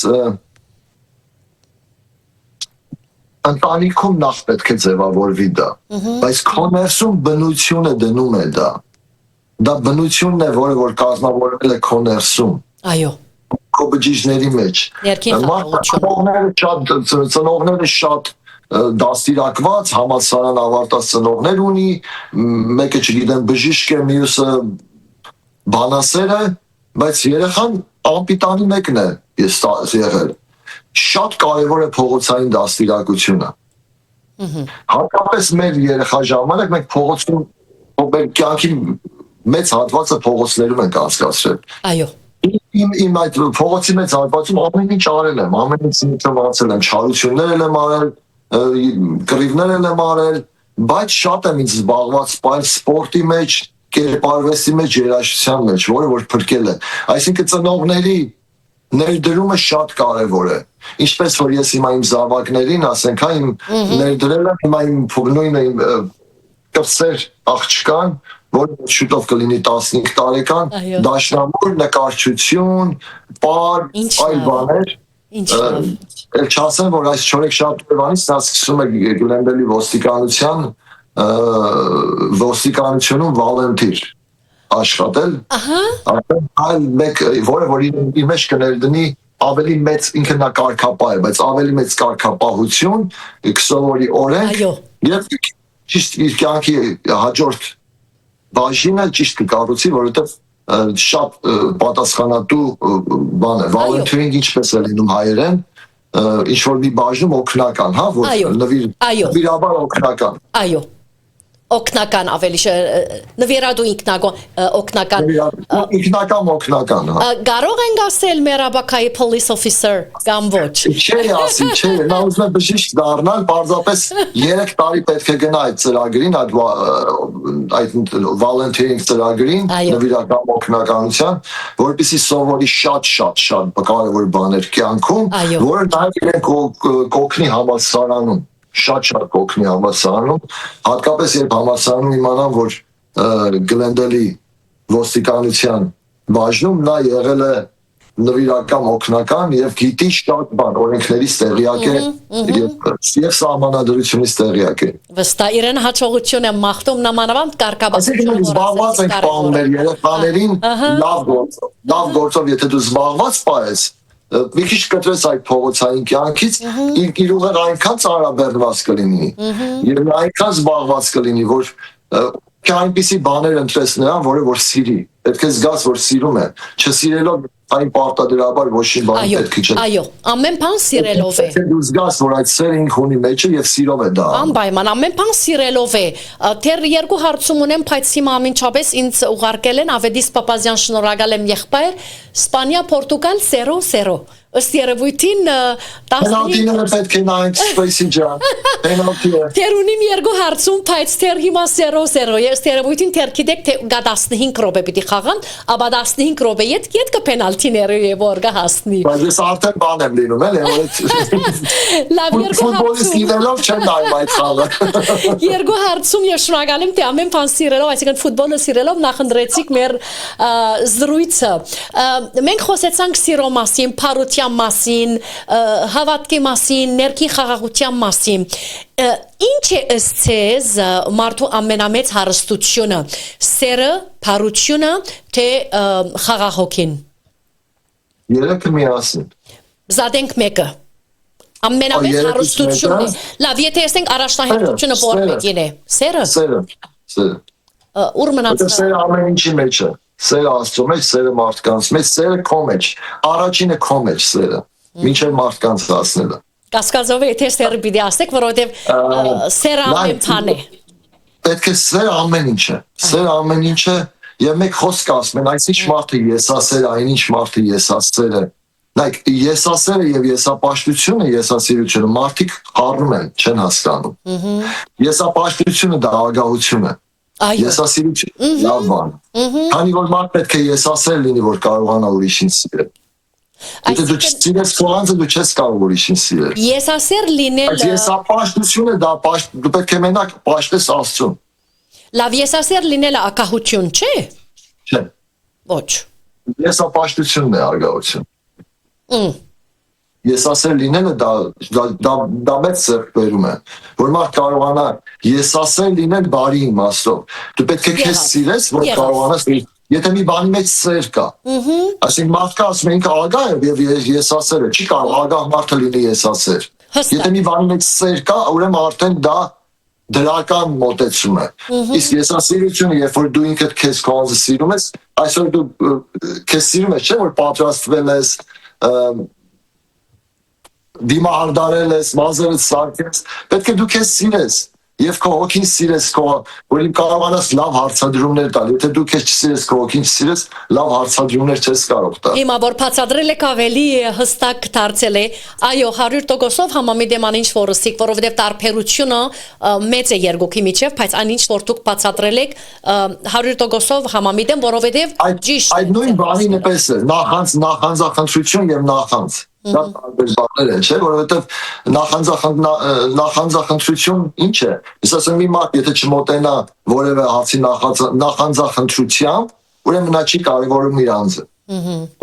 ընտանիքում նախ պետք է ձևավորվի դա, բայց քո ներսում բնությունը դնում է դա։ Դա բնությունն է, որը որ կազմավորվել է քո ներսում։ Այո։ Քո բջիջների մեջ։ Ծնողները շատ դաստիարակված, համալսարան ավարտած ծնողներ ունի, մեկը չգիտեմ բժիշկ է, մյուսը բանասեր է, բայց երեխան անպիտանի մեկն է ես եղել։ Շատ կարևոր է փողոցային դաստիարակությունը։ Հատկապես մեր երեխա ժամանակ մենք փողոցում մեր կյանքի մեծ հատվածը փողոցներում ենք անցկացրել։ Այո։ Իմ այդ փողոցի մեծ հատվածում ամեն ինչ արել եմ, ամեն ինչ ծնծնացել եմ, չարություններ եմ արել, կռիվներ եմ արել, բայց շատ եմ ինձ զբաղված սպորտի մեջ, կերպարվեստի մեջ, երաժշտության մեջ, որը որ փրկել է։ Այսինքն ծնողների ներդրումը շատ կարևոր է։ Ինչպես որ ես հիմա իմ զավակներին, ասենք, հա իմ ներդրելը հիմա իմ նույնը իմ կրսեր աղջկան, որը շուտով կլինի 15 տարեկան, դաշնամուր, նկարչություն, պար, այլ բաներ։ Էլ չասեմ, որ այս 4-7 տարվանից նա սկսում է Գլեմբելի ոստիկանությունում վոլոնտիր աշխատել։ Այլ մեկ, որը իր մեջ կներդնի ավելի մեծ, ինքը նա կարգապահ է, բայց ավելի մեծ կարգապահություն, կսովորի օրենք, և ճիշտ իր կյանքի հաջորդ բաժինը ճիշտ կկառուցի, որովհետև շատ պատասխանատու բան է, վոլոնտիրինգ ինչպես է լինում հայերեն, ինչ-որ մի բաժնում օգնական, հա, որ նվիրաբար օգնական։ Այո, օգնական ավելի նվիրատու օգնական։ Ինքնական օգնական, հա։ Կարող ենք ասել մեր աբակայի police officer կամ ոչ։ Չէ ասի, չէ, նա ուզում է բժիշկ դառնալ, պարզապես 3 տարի պետք է գնա այդ ծրագրին, այդ volunteering ծրագրին, նվիրական օգնականության, որպեսզի սովորի շատ կարևոր բաներ կյանքում, որը նաև իրեն կօգնի համալսարանում, շատ կօգնի համալսարանում, հատկապես երբ համալսարանում իմանամ, որ Գլենդելի ոստիկանության բաժնում նա եղել է նվիրական օգնական եւ գիտի շատ բան, օրենքներից տեղյակ է եւ սահմանադրությունից տեղյակ է։ Վստահ իրեն հաջողություն եմ մաղթում նամանավանդ կարգապահություն զբաղված ենք պահում մեր երեխաներին լավ գործով, եթե դու զբաղված պահես, մի քիչ կտրես այդ փողոցային կյանքից, իր ուղեղը այնքան ծանրաբեռնված կլինի, եւ այնքան զբաղված կլինի, որ այնպիսի բաներ ընտրես նրան, որը որ սիրի, պետք է զգաս, որ սիրում է, չսիրելով այն պարտադրաբար ոչինչ բան պետք չէ։ Այո, ամեն բան սիրելով է։ Դու զգաս, որ այդ սերը ինքն ունի մեջը եւ սիրով է դա։ Անպայման, ամեն բան սիրելով է։ Դեռ 2 հարցում ունեմ, բայց հիմա ամենչապես ինձ ուղարկել են Ավետիս Պապազյան, շնորհակալ եմ եղբայր, Իսպանիա, Պորտուգալ 0-0։ Ըստ երևույթին 15 Պենալտիները պետք է նայենք Սպեյսի ջան։ Պենալտիը։ Դեռ ունիմ 2 հարցում, բայց դեռ հիմա 0-0։ Ըստ երևույթին դեռ գիտեք թե գա 15 րոպե պիտի խաղան, ապա 15 րոպե յետ կպենալտիները եւ որ գա հասնի։ Բայց ես արդեն բան եմ լինում, էլի, լավ 2 ֆուտբոլիստ լինելով չեմ նայում այդ խաղը։ 2 հարցում ես շնորհակալ եմ թե ամեն բան սիրելով, այսինքն ֆուտբոլը սիրելով նախընտրեցիք մեր զրույցը։ Մենք խոսեցանք սիրո մասին, փառության մասին, հավատքի մասին, ներքին խաղաղության մասին։ Ինչ է ըստ ձեզ մարդու ամենամեծ հարստությունը, սերը, փառությունը, թե խաղաղօքին։ Երեքը միասին։ Զատենք մեկը։ Ամենամեծ հարստությունը։ Լավ, եթե ասենք առաջնահերթությունը որ մեկին է։ Սերը։ Սերը։ Ուր մնաց։ Սերը ամեն ինչի մեջ է։ Սերը Աստծո մեջ, սերը մարդկանց մեջ, սերը քո մեջ։ Առաջինը քո մեջ սերը, մինչև մարդկանց հասնելը։ Կասկածով եթե սերը պիտի ասեք, որովհետև սերը ամեն բան է։ Պետք է սերը ամեն ինչ է։ Սերը ամեն ինչ է եւ մեկ խոսք ասում են, այսինչ մարդը եսասեր, այնինչ մարդը եսասեր է։ Նայեք, եսասերը եւ եսապաշտությունը, եսասիրությունը մարդիկ խառնում են, չեն հասկանում։ Եսապաշտությունը դա ագահություն է։ Եսասիրությունը լավ բան։ Քանի որ մարդ պետք է եսասեր լինի, որ կարողանա ուրիշին սիրել։ Եթե դու չսիրես քո անձը, դու չես կարող ուրիշին սիրել։ Եսասեր Բայց լինելը եսապաշտությունը դա դու պետք է մենակ պաշտես Աստծուն։ լավ եսասեր լինելը ակահություն չէ։ Չէ։ Ոչ։ Եսապաշտությունն է արգավություն։ Եսասեր լինելը դա մեծ ձեռքբերում է, որ մարդ կարողանա եսասեր լինել բարի իմաստով։ Դու պետք է քեզ սիրես, որ կարողանաս Եթե մի բանի մեջ սեր կա, այսինքն մարդը ասում է ինքը ագահ է եւ եսասեր է, չի կարող ագահ մարդը լինի եսասեր։ Եթե մի բանի մեջ սեր կա, ուրեմն արդեն դա դրական մոտեցում է։ Իսկ եսասիրությունը, երբ որ դու ինքդ քեզ քո անձը սիրում ես, այսօր դու քեզ սիրում ես, չէ՞ որ պատրաստվել ես, դիմահարդարել ես, մազերդ սարքես, պետք է դու քեզ սիրես։ Եվ քո հոգին սիրես, որ կարողանաս լավ հարցադրումներ տալ։ Եթե դու քեզ չսիրես, քո հոգին չսիրես, լավ հարցադրումներ չես կարող տալ։ Հիմա որ բացատրել եք ավելի հստակ դարձել է, այո, 100%-ով համամիտ եմ անինչ որ ասիկ, որովհետև տարբերությունը մեծ է երկուքի միջև, բայց անինչ որ դուք բացատրել եք 100%-ով համամիտ եմ, որովհետև ճիշտ։ Այդ նույն բանին է պես է, նախանձախնդրություն եւ նախանձ։ Դա տարբեր բաներ են, չէ՞, որովհետև նախանձախնդրություն ինչ է։ Ես ասեմ մի մարդ, եթե չմոտենա որևէ հարցի նախանձախնդրությամբ, ուրեմն նա չի կարևորում իր անձը։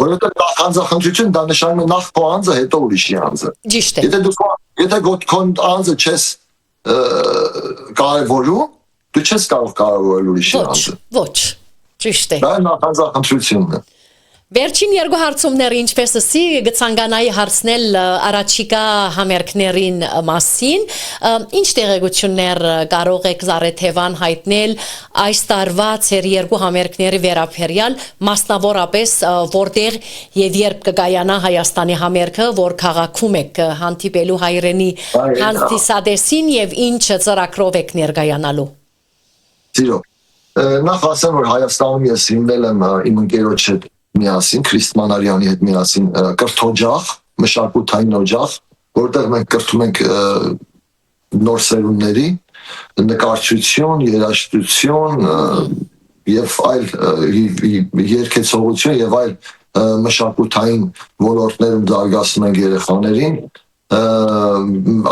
Որովհետև նախանձախնդրություն դա նշանակում է նախ քո անձը, հետո ուրիշի անձը։ Ճիշտ է։ Եթե քո անձը չես կարևորում, դու չես կարող կարևորել ուրիշի անձը։ Ոչ, ճիշտ է։ Դա նախանձախնդրությունն է։ Վերջին երկու հարցումները ինչպես ասի գցանկանայի հարցնել առաջիկա համերգներին մասին ինչ տեղեկություններ կարող եք Զարեթևան հայտնել այս տարվա ծեր երկու համերգների վերաբերյալ մասնավորապես որտեղ եւ երբ կգայանա Հայաստանի համերգը որ քաղաքում եք հանդիպելու հայրենի հանդիսադեսին եւ ինչ ծրագրով եք ներկայանալու Սիրո նախ ասեմ որ Հայաստանում ես հիմնել եմ իմ ընկերոջ հետ միասին Քրիստ Մանարյանի հետ միասին կրթօջախ, մշակութային օջախ, որտեղ մենք կրթում ենք նոր սերունդների նկարչություն, երաժշտություն եւ այլ երգեցողություն եւ այլ մշակութային ոլորտներում զարգացնում ենք երեխաներին,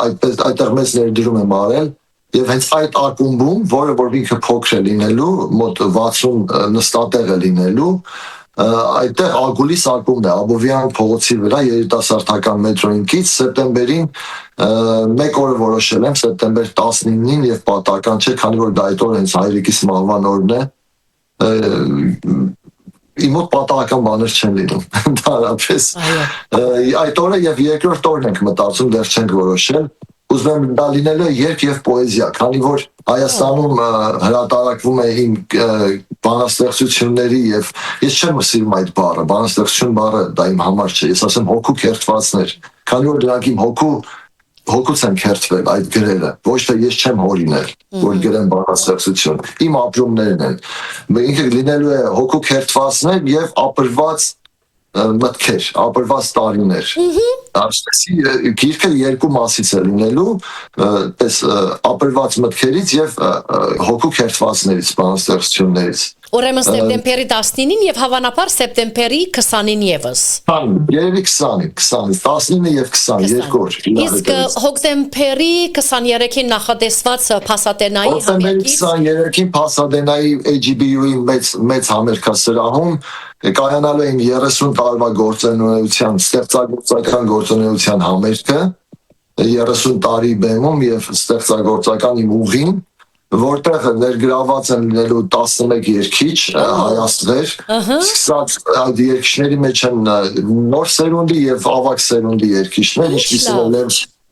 այդտեղ մեծ ներդրում եմ արել Եվ հենց այդ ակումբում, որը որ ինքը փոքր է լինելու, մոտ 60 նստատեղ է լինելու, այդտեղ Ագուլիս ակումբն է, Աբովյան փողոցի վրա երիտասարդական մետրոյին կից սեպտեմբերին մեկ օրը որոշել եմ սեպտեմբեր 19-ին եւ պատահական չէ, քանի որ դա այդ օրը հենց հայրիկիս մահվան օրն է, իմ մոտ պատահական բաներ չեն լինում, դարապես այդ օրը եւ երկրորդ օրն ենք մտածում, դեռ չենք որոշել, ուզում եմ դա լինելու է երգ եւ պոեզիա, քանի որ Հայաստանում հրատարակվում է իմ բանաստեղծությունների եւ ես չեմ սիրում այդ բառը, բանաստեղծություն բառը դա իմ համար չէ, ես ասեմ հոգու քերթվածներ, քանի որ դրանք իմ հոգուց են քերթվել այդ գրերը, ոչ թե ես չեմ հորինել, որ գրեմ բանաստեղծություն, իմ ապրումներն են, ինքը լինելու է հոգու քերթվածներ եւ ապրված մտքեր, ապրված տարիներ, Արշտեսի գիրքը երկու մասից է լինելու, պես ապրված մտքերից եւ հոգու քերթվածներից, բանաստեղծություններից։ Ուրեմն սեպտեմբերի 19-ին եւ հավանաբար սեպտեմբերի 20-ին եւս։ Երևի 20-ին, 19 եւ 20, երկու օր։ Իսկ հոկտեմբերի 23-ին նախատեսված Փասադենայի համերգից 23-ին Փասադենայի AGBU-ի մեծ համերգասրահում կայանալու են 30 տարվա գործունեության, ստեղծագործական գործունեության համերգը 30 տարի բեմում եւ ստեղծագործական իմ ուղին, որտեղ ներգրաված են լինելու 11 երգիչ հայաստղեր, սկսած այդ երգիչների մեջ են նոր սերունդի եւ ավագ սերունդի երգիչներ,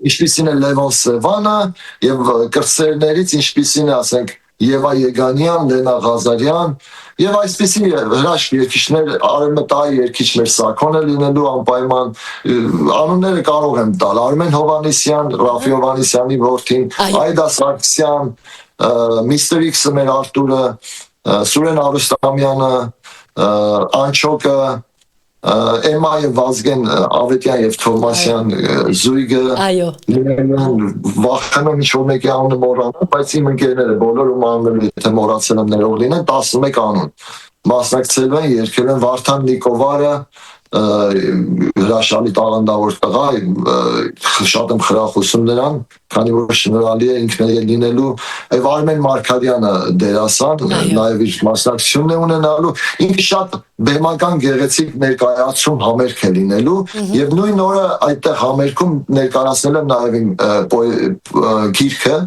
ինչպիսին է Լևոն Սևանը եւ կրտսերներից ինչպիսին է, ասենք, Եվա Եգանյան, Լենա Ղազարյան եւ այսպիսի հրաշք երգիչներ, արևմտահայ երգիչ մեր Սաքոնը լինելու անպայման անունները կարող եմ տալ, Արմեն Հովանեսյան, Ռաֆի Հովանեսյանի որդին, Այդա Սարգսյան, Միստր X-ը մեր Արտուրը, Սուրեն Արուստամյանը, Անչոկը, Էմա եւ Վազգեն Ավետյան եւ Թովմասյան զույգը վախենում ինչ-որ մեկի անունը մոռանալ, բայց իմ ընկերները բոլորում անունները եթե մոռացել եմ ներող լինեն 11 անուն մասնակցել են, երգել են Վարդան Նիկովարը, հրաշալի տաղանդավոր տղա, շատ եմ խրախուսում նրան, քանի որ շնորհալի է ինքն է լինելու, եւ Արմեն Մարգարյանը դերասան, նաեւ իր մասնակցությունն է ունենալու, ինքը շատ բեմական գեղեցիկ ներկայացում համերգ է լինելու, եւ նույն օրը այդտեղ համերգում ներկայացնել եմ նաեւ իմ գիրքը,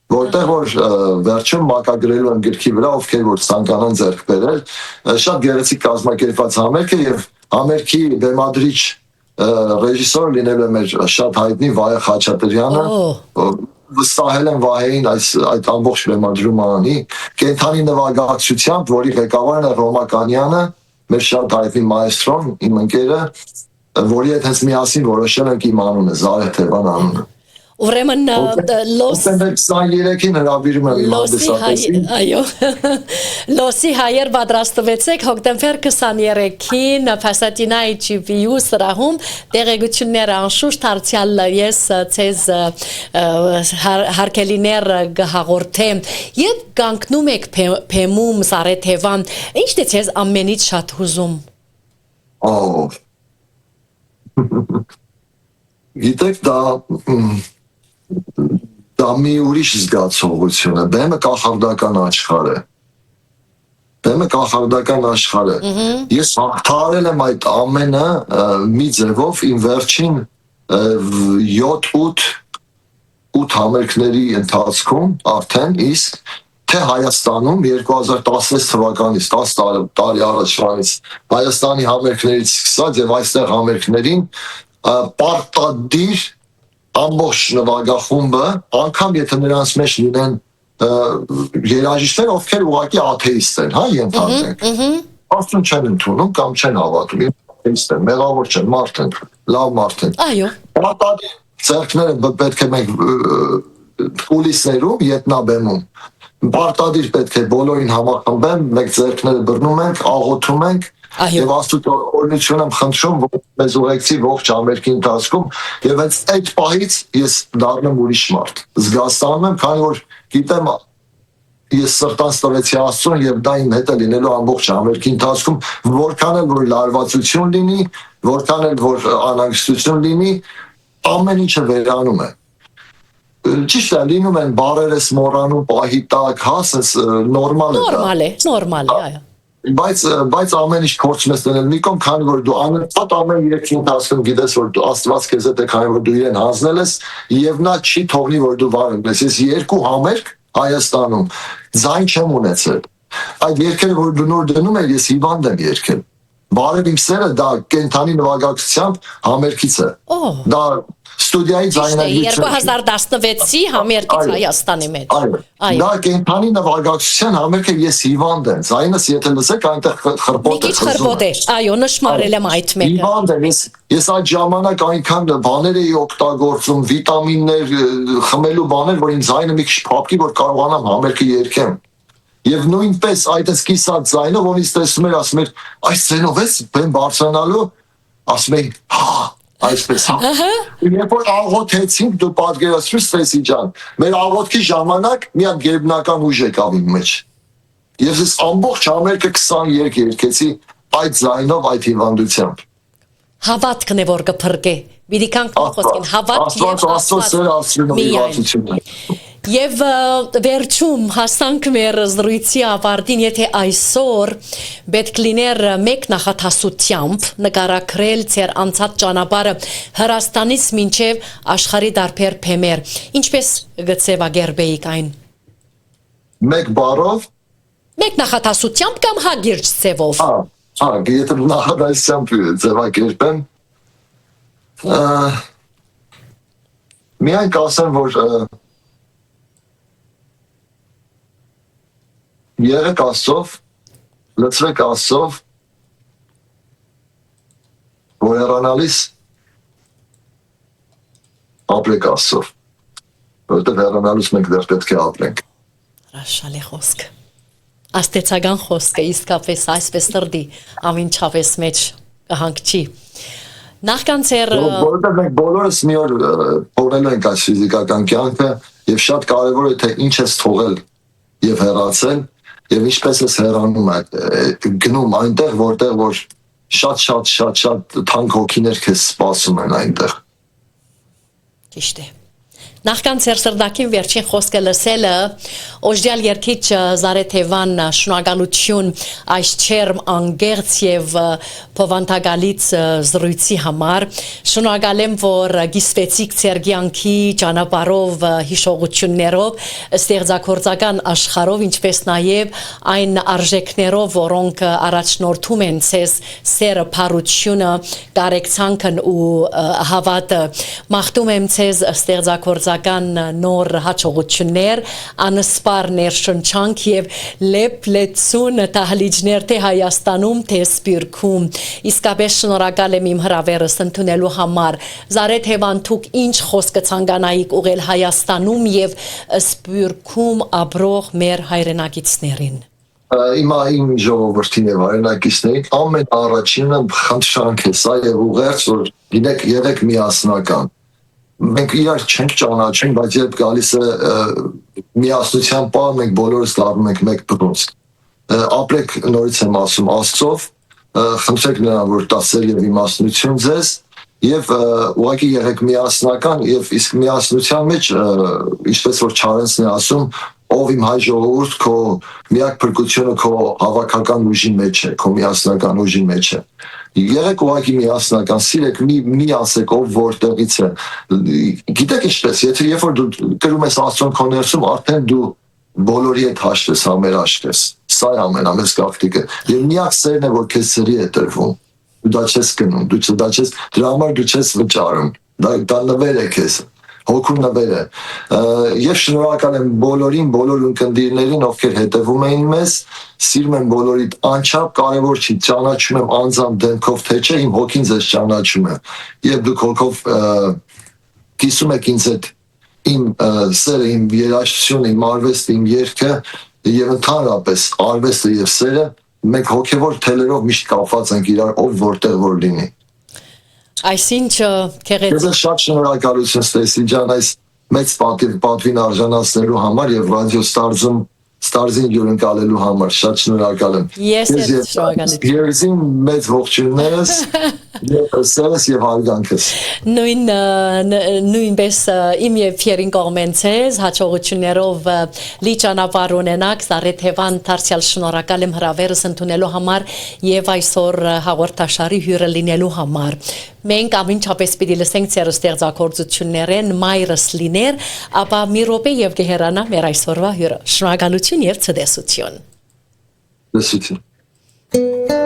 որտեղ որ վերջում մակագրելու եմ գրքի վրա, ովքեր որ ցանկանան ձեռք բերել, շատ գեղեցիկ կազմակերպված համերգ է եւ համերգի բեմադրիչ ռեժիսոր լինել է մեր շատ հայտնի Վահե Խաչատրյանը, վստահել են Վահեին այդ ամբողջ բեմադրումը անի, կենթանի նվագակցությամբ, որի ղեկավարն է Ռոմականյանը, մեր շատ հայտնի մայստրոն, իմ ընկերը, որի հետ հենց միասին որոշել ենք իմ անունը, Զարեհ Թևան անունը։ Ուրեմն Հոկտեմբեր 23-ին հրավիրում եմ իմ հանդիսատեսին։ Այո, լոսի հայեր պատրաստվեցեք հոկտեմբեր 23-ին Փասատինայի GPU սրահում տեղեկություններ անշուշտ հարցյալ ես ցեզ հարկելիներ գհաղորդեմ եւ կանգնում եք փեմում Զարեթևան ի՞նչն է ցեզ ամենից շատ հուզում։ Գիտեք դա մի ուրիշ զգացողություն է, բեմը կախարդական աշխարհ է։ Բեմը կախարդական աշխարհ է։ Ես հաղթահարել եմ այդ ամենը մի ձևով իմ վերջին 7-8 համերգների ընթացքում արդեն իսկ թե Հայաստանում 2016 թվականից 10 տարի առաջվանից Հայաստանի համերգներից սկսած եւ այստեղ համերգներին պարտադիր ամբողջ նվագախումբը, անգամ եթե նրանց մեջ լինեն երաժիշտներ, ովքեր ուղղակի աթեիստ են, հա, ենթադրենք։ Աստծուն չեն ընդունում կամ չեն հավատում, աթեիստ են, մեղավոր չեն, մարդ են, լավ մարդ են։ Այո։ Պարտադիր ձեռքները պետք է մենք կուլիսներում, ետնաբեմում, պարտադիր պետք է բոլորին համախմբեն, մենք ձեռքները բռնում ենք, աղոթում ենք, եւ Աստծո օրհնություն եմ խնդրում, որ մեզ ուղեկցի ողջ ամերիկի ընթացքում եւ հենց այդ պահից ես դառնում ուրիշ մարդ։ Զգաստանում եմ, քանի որ գիտեմ ես սրտանց տվեցի Աստծուն եւ դա իմ հետ է լինելու ամբողջ ամերիկի ընթացքում, որքան էլ որ լարվածություն լինի, որքան էլ որ անհանգստություն լինի, ամեն ինչը վերանում է։ Ճիշտ է, լինում են բարերես մոռանում, պահի տակ, հա, sense նորմալ է։ Նորմալ է, այո։ Բայց ամեն ինչ կորցնես դնել մի կողմ, քանի որ դու անընդհատ ամեն երեքի ընթացքում գիտես, որ դու Աստված քեզ հետ է, քանի որ դու իրեն հանձնել ես եւ նա չի թողնի, որ դու վար ընկնես։ Ես 2 համերգ Հայաստանում ձայն չեմ ունեցել։ Այդ երգերը, որ դու նոր դնում ես, ես հիվանդ եմ երգել։ Բարև իմ սերը դա կենթանի նվագակցությամբ համերգից է։ Դա ստուդիայի ձայնագրություն 2016-ի համերգից Հայաստանի մեջ։ Այո։ Դա կենթանի նվագակցության համերգը ես հիվանդ եմ։ Ձայնս եթե լսեք այնտեղ խրբոտ է։ Մի քիչ խրբոտ է։ Այո, նշмарել եմ այդ մեկը։ Հիվանդ եմ, ես այդ ժամանակ այնքան բաներ էի օգտագործում, վիտամիններ, խմելու բաներ, որ ինձ ձայնը մի քիչ փափկի, որ կարողանամ համերգը երգեմ։ Եվ նույնպես այդ սկսած ձայնով, որից տեսնում էր, ասում էր, այս ձայնով ես բեմ բարձրանալու, ասում էի, հա, այսպես հա։ Երբ որ աղոթեցինք, դու պատկերացրու Ստեսի ջան, մեր աղոթքի ժամանակ մի հատ գերբնական ուժ եկավ իմ մեջ։ Եվ ես ամբողջ համերգը 20 երգ երգեցի այդ ձայնով, այդ հիվանդությամբ։ Հավատքն է որ կփրկե։ Պիտի կանք խոսքին հավատք եւ Աստված։ Եվ վերջում հասանք մեր զրույցի ավարտին, եթե այսօր պետք լիներ մեկ նախատասությամբ նկարագրել ձեր անցած ճանապարհը Հրաստանից մինչև աշխարհի դարբեր փեմեր, ինչպես գծեվագերբեիք այն։ Մեկ բառով, մեկ նախատասությամբ կամ հագիրճ ձևով։ Եթե նախատասությամբ ձևակերպեմ, միայն կասեմ, որ եղեք Աստծով, լցվեք Աստծով, որ հեռանալիս ապրեք Աստծով, որովհետև հեռանալուց մենք դեռ պետք է ապրենք։ Հրաշալի խոսք։ Աստեցական խոսքը իսկապես այսպես տրդի ամենչապես մեջ կհանգչի։ Նախքան ծեր որովհետև մենք բոլորս մի օր փորելու ենք այս ֆիզիկական կյանքը եւ շատ կարեւոր է թե ինչ ես թողել եւ հեռացել եւ ինչպես ես հեռանում գնում այնտեղ որտեղ որ շատ թանկ հոգիներ քեզ սպասում են այնտեղ։ Ճիշտ է։ Նախքան Սերսրդակին վերջին խոսքը լսելը օժդյալ երկիչ Զարեթևան շնորհակալություն այս չերմ անգերց եւ փոխանցագալից զրույցի համար շնորհակալ եմ որ գիսվեցիք ցերգյանքի ճանապարհով հիշողություններով ստեղծագործական աշխարհով ինչպես նաեւ այն արժեքներով որոնք առաջնորդում են ցես սերը փառությունը կարեկցանքն ու հավատը մաղթում եմ ցես ստեղծագործական նոր հաջողություններ, անսպար ներշնչանք եւ լեփլեցուն տահլիճներ թե Հայաստանում, թե Սփյուռքում։ Իսկապես շնորհակալ եմ իմ հրավերս ընդունելու համար։ Զարեթևան դուք ինչ խոսք ցանկանայիք ուղել Հայաստանում եւ Սփյուռքում ապրող մեր հայրենակիցներին։ Իմ ժողովրդին եւ հայրենակիցներին ամեն առաջինը խնդրանք է սա եւ ուղերձ որ եղեք միասնական։ Մենք իրար չենք ճանաչում, բայց երբ գալիս է միասնության պահ, մենք բոլորս դառնում ենք մեկ բռունցք։ Ապրեք նորից եմ ասում Աստծով, խնդրեք նրան, որ տա սեր եւ իմաստնություն ձեզ եւ ուղղակի եղեք միասնական եւ իսկ միասնության մեջ ինչպես որ Չարենցն է ասում, ով իմ հայ ժողովուրդ քո միակ փրկությունը քո հավաքական ուժի մեջ է, քո միասնական ուժի մեջ է։ Եղեք ուղղակի միասնական, սիրեք, մի ասեք ով որտեղից է։ Գիտեք ինչպես, եթե երբ որ դու գրում ես Աստծուն քո ներսում, արդեն դու բոլորի հետ հաշտես, համերաշխես։ Սա է ամենամեծ գաղտնիքը։ Եվ միակ սերն է, որ քեզ սերի է տրվում։ Դու դա չես գնում, դրա համար դու չես վճարում։ Դա նվեր է քեզ։ Հոգու նվեր է։ Ես շնորհակալ եմ բոլորին, բոլոր ունկնդիրներին, ովքեր հետևում էին մեզ, սիրում եմ բոլորիդ անչափ կարևոր չի ճանաչում եմ անձամբ դեմքով թե չէ, իմ հոգին ձեզ ճանաչում է։ Եվ դուք հոգով կիսում եք ինձ հետ իմ սերը, իմ երաժշտությունը, իմ արվեստը, իմ երգը եւ ընդհանրապես արվեստը եւ սերը մենք հոգեվոր թելերով միշտ կապված ենք իրար ով որտեղ որ լինի։ Այսինչ քեղեցիկ։ Ես շատ շնորհակալություն Ստեսի ջան այս մեծ պատվին արժանացնելու համար եւ ռադիո Ստարզին յուրընկալելու համար շատ շնորհակալ եմ։ Ես շնորհակալ եմ։ Երզին մեծ ողջույններս սերս եւ հարգանքս։ Նույնպես իմ եւ Ֆիերին կողմենցես հաջողություններով լի ճանապարհ ունենաք Զարեթևան դարձյալ շնորհակալ եմ հրավերս ընդունելու համար եւ այսօր հաղորդաշարի հյուրը լինելու համար։ Մենք ամենչապես պիտի լսենք ծեր ստեղծագործություններեն մայրս լիներ, ապա մի րոպե եւ կհեռանա մեր այսօրվա հյուրը։ Շնորհակալություն եւ ցտեսություն։ Լսություն։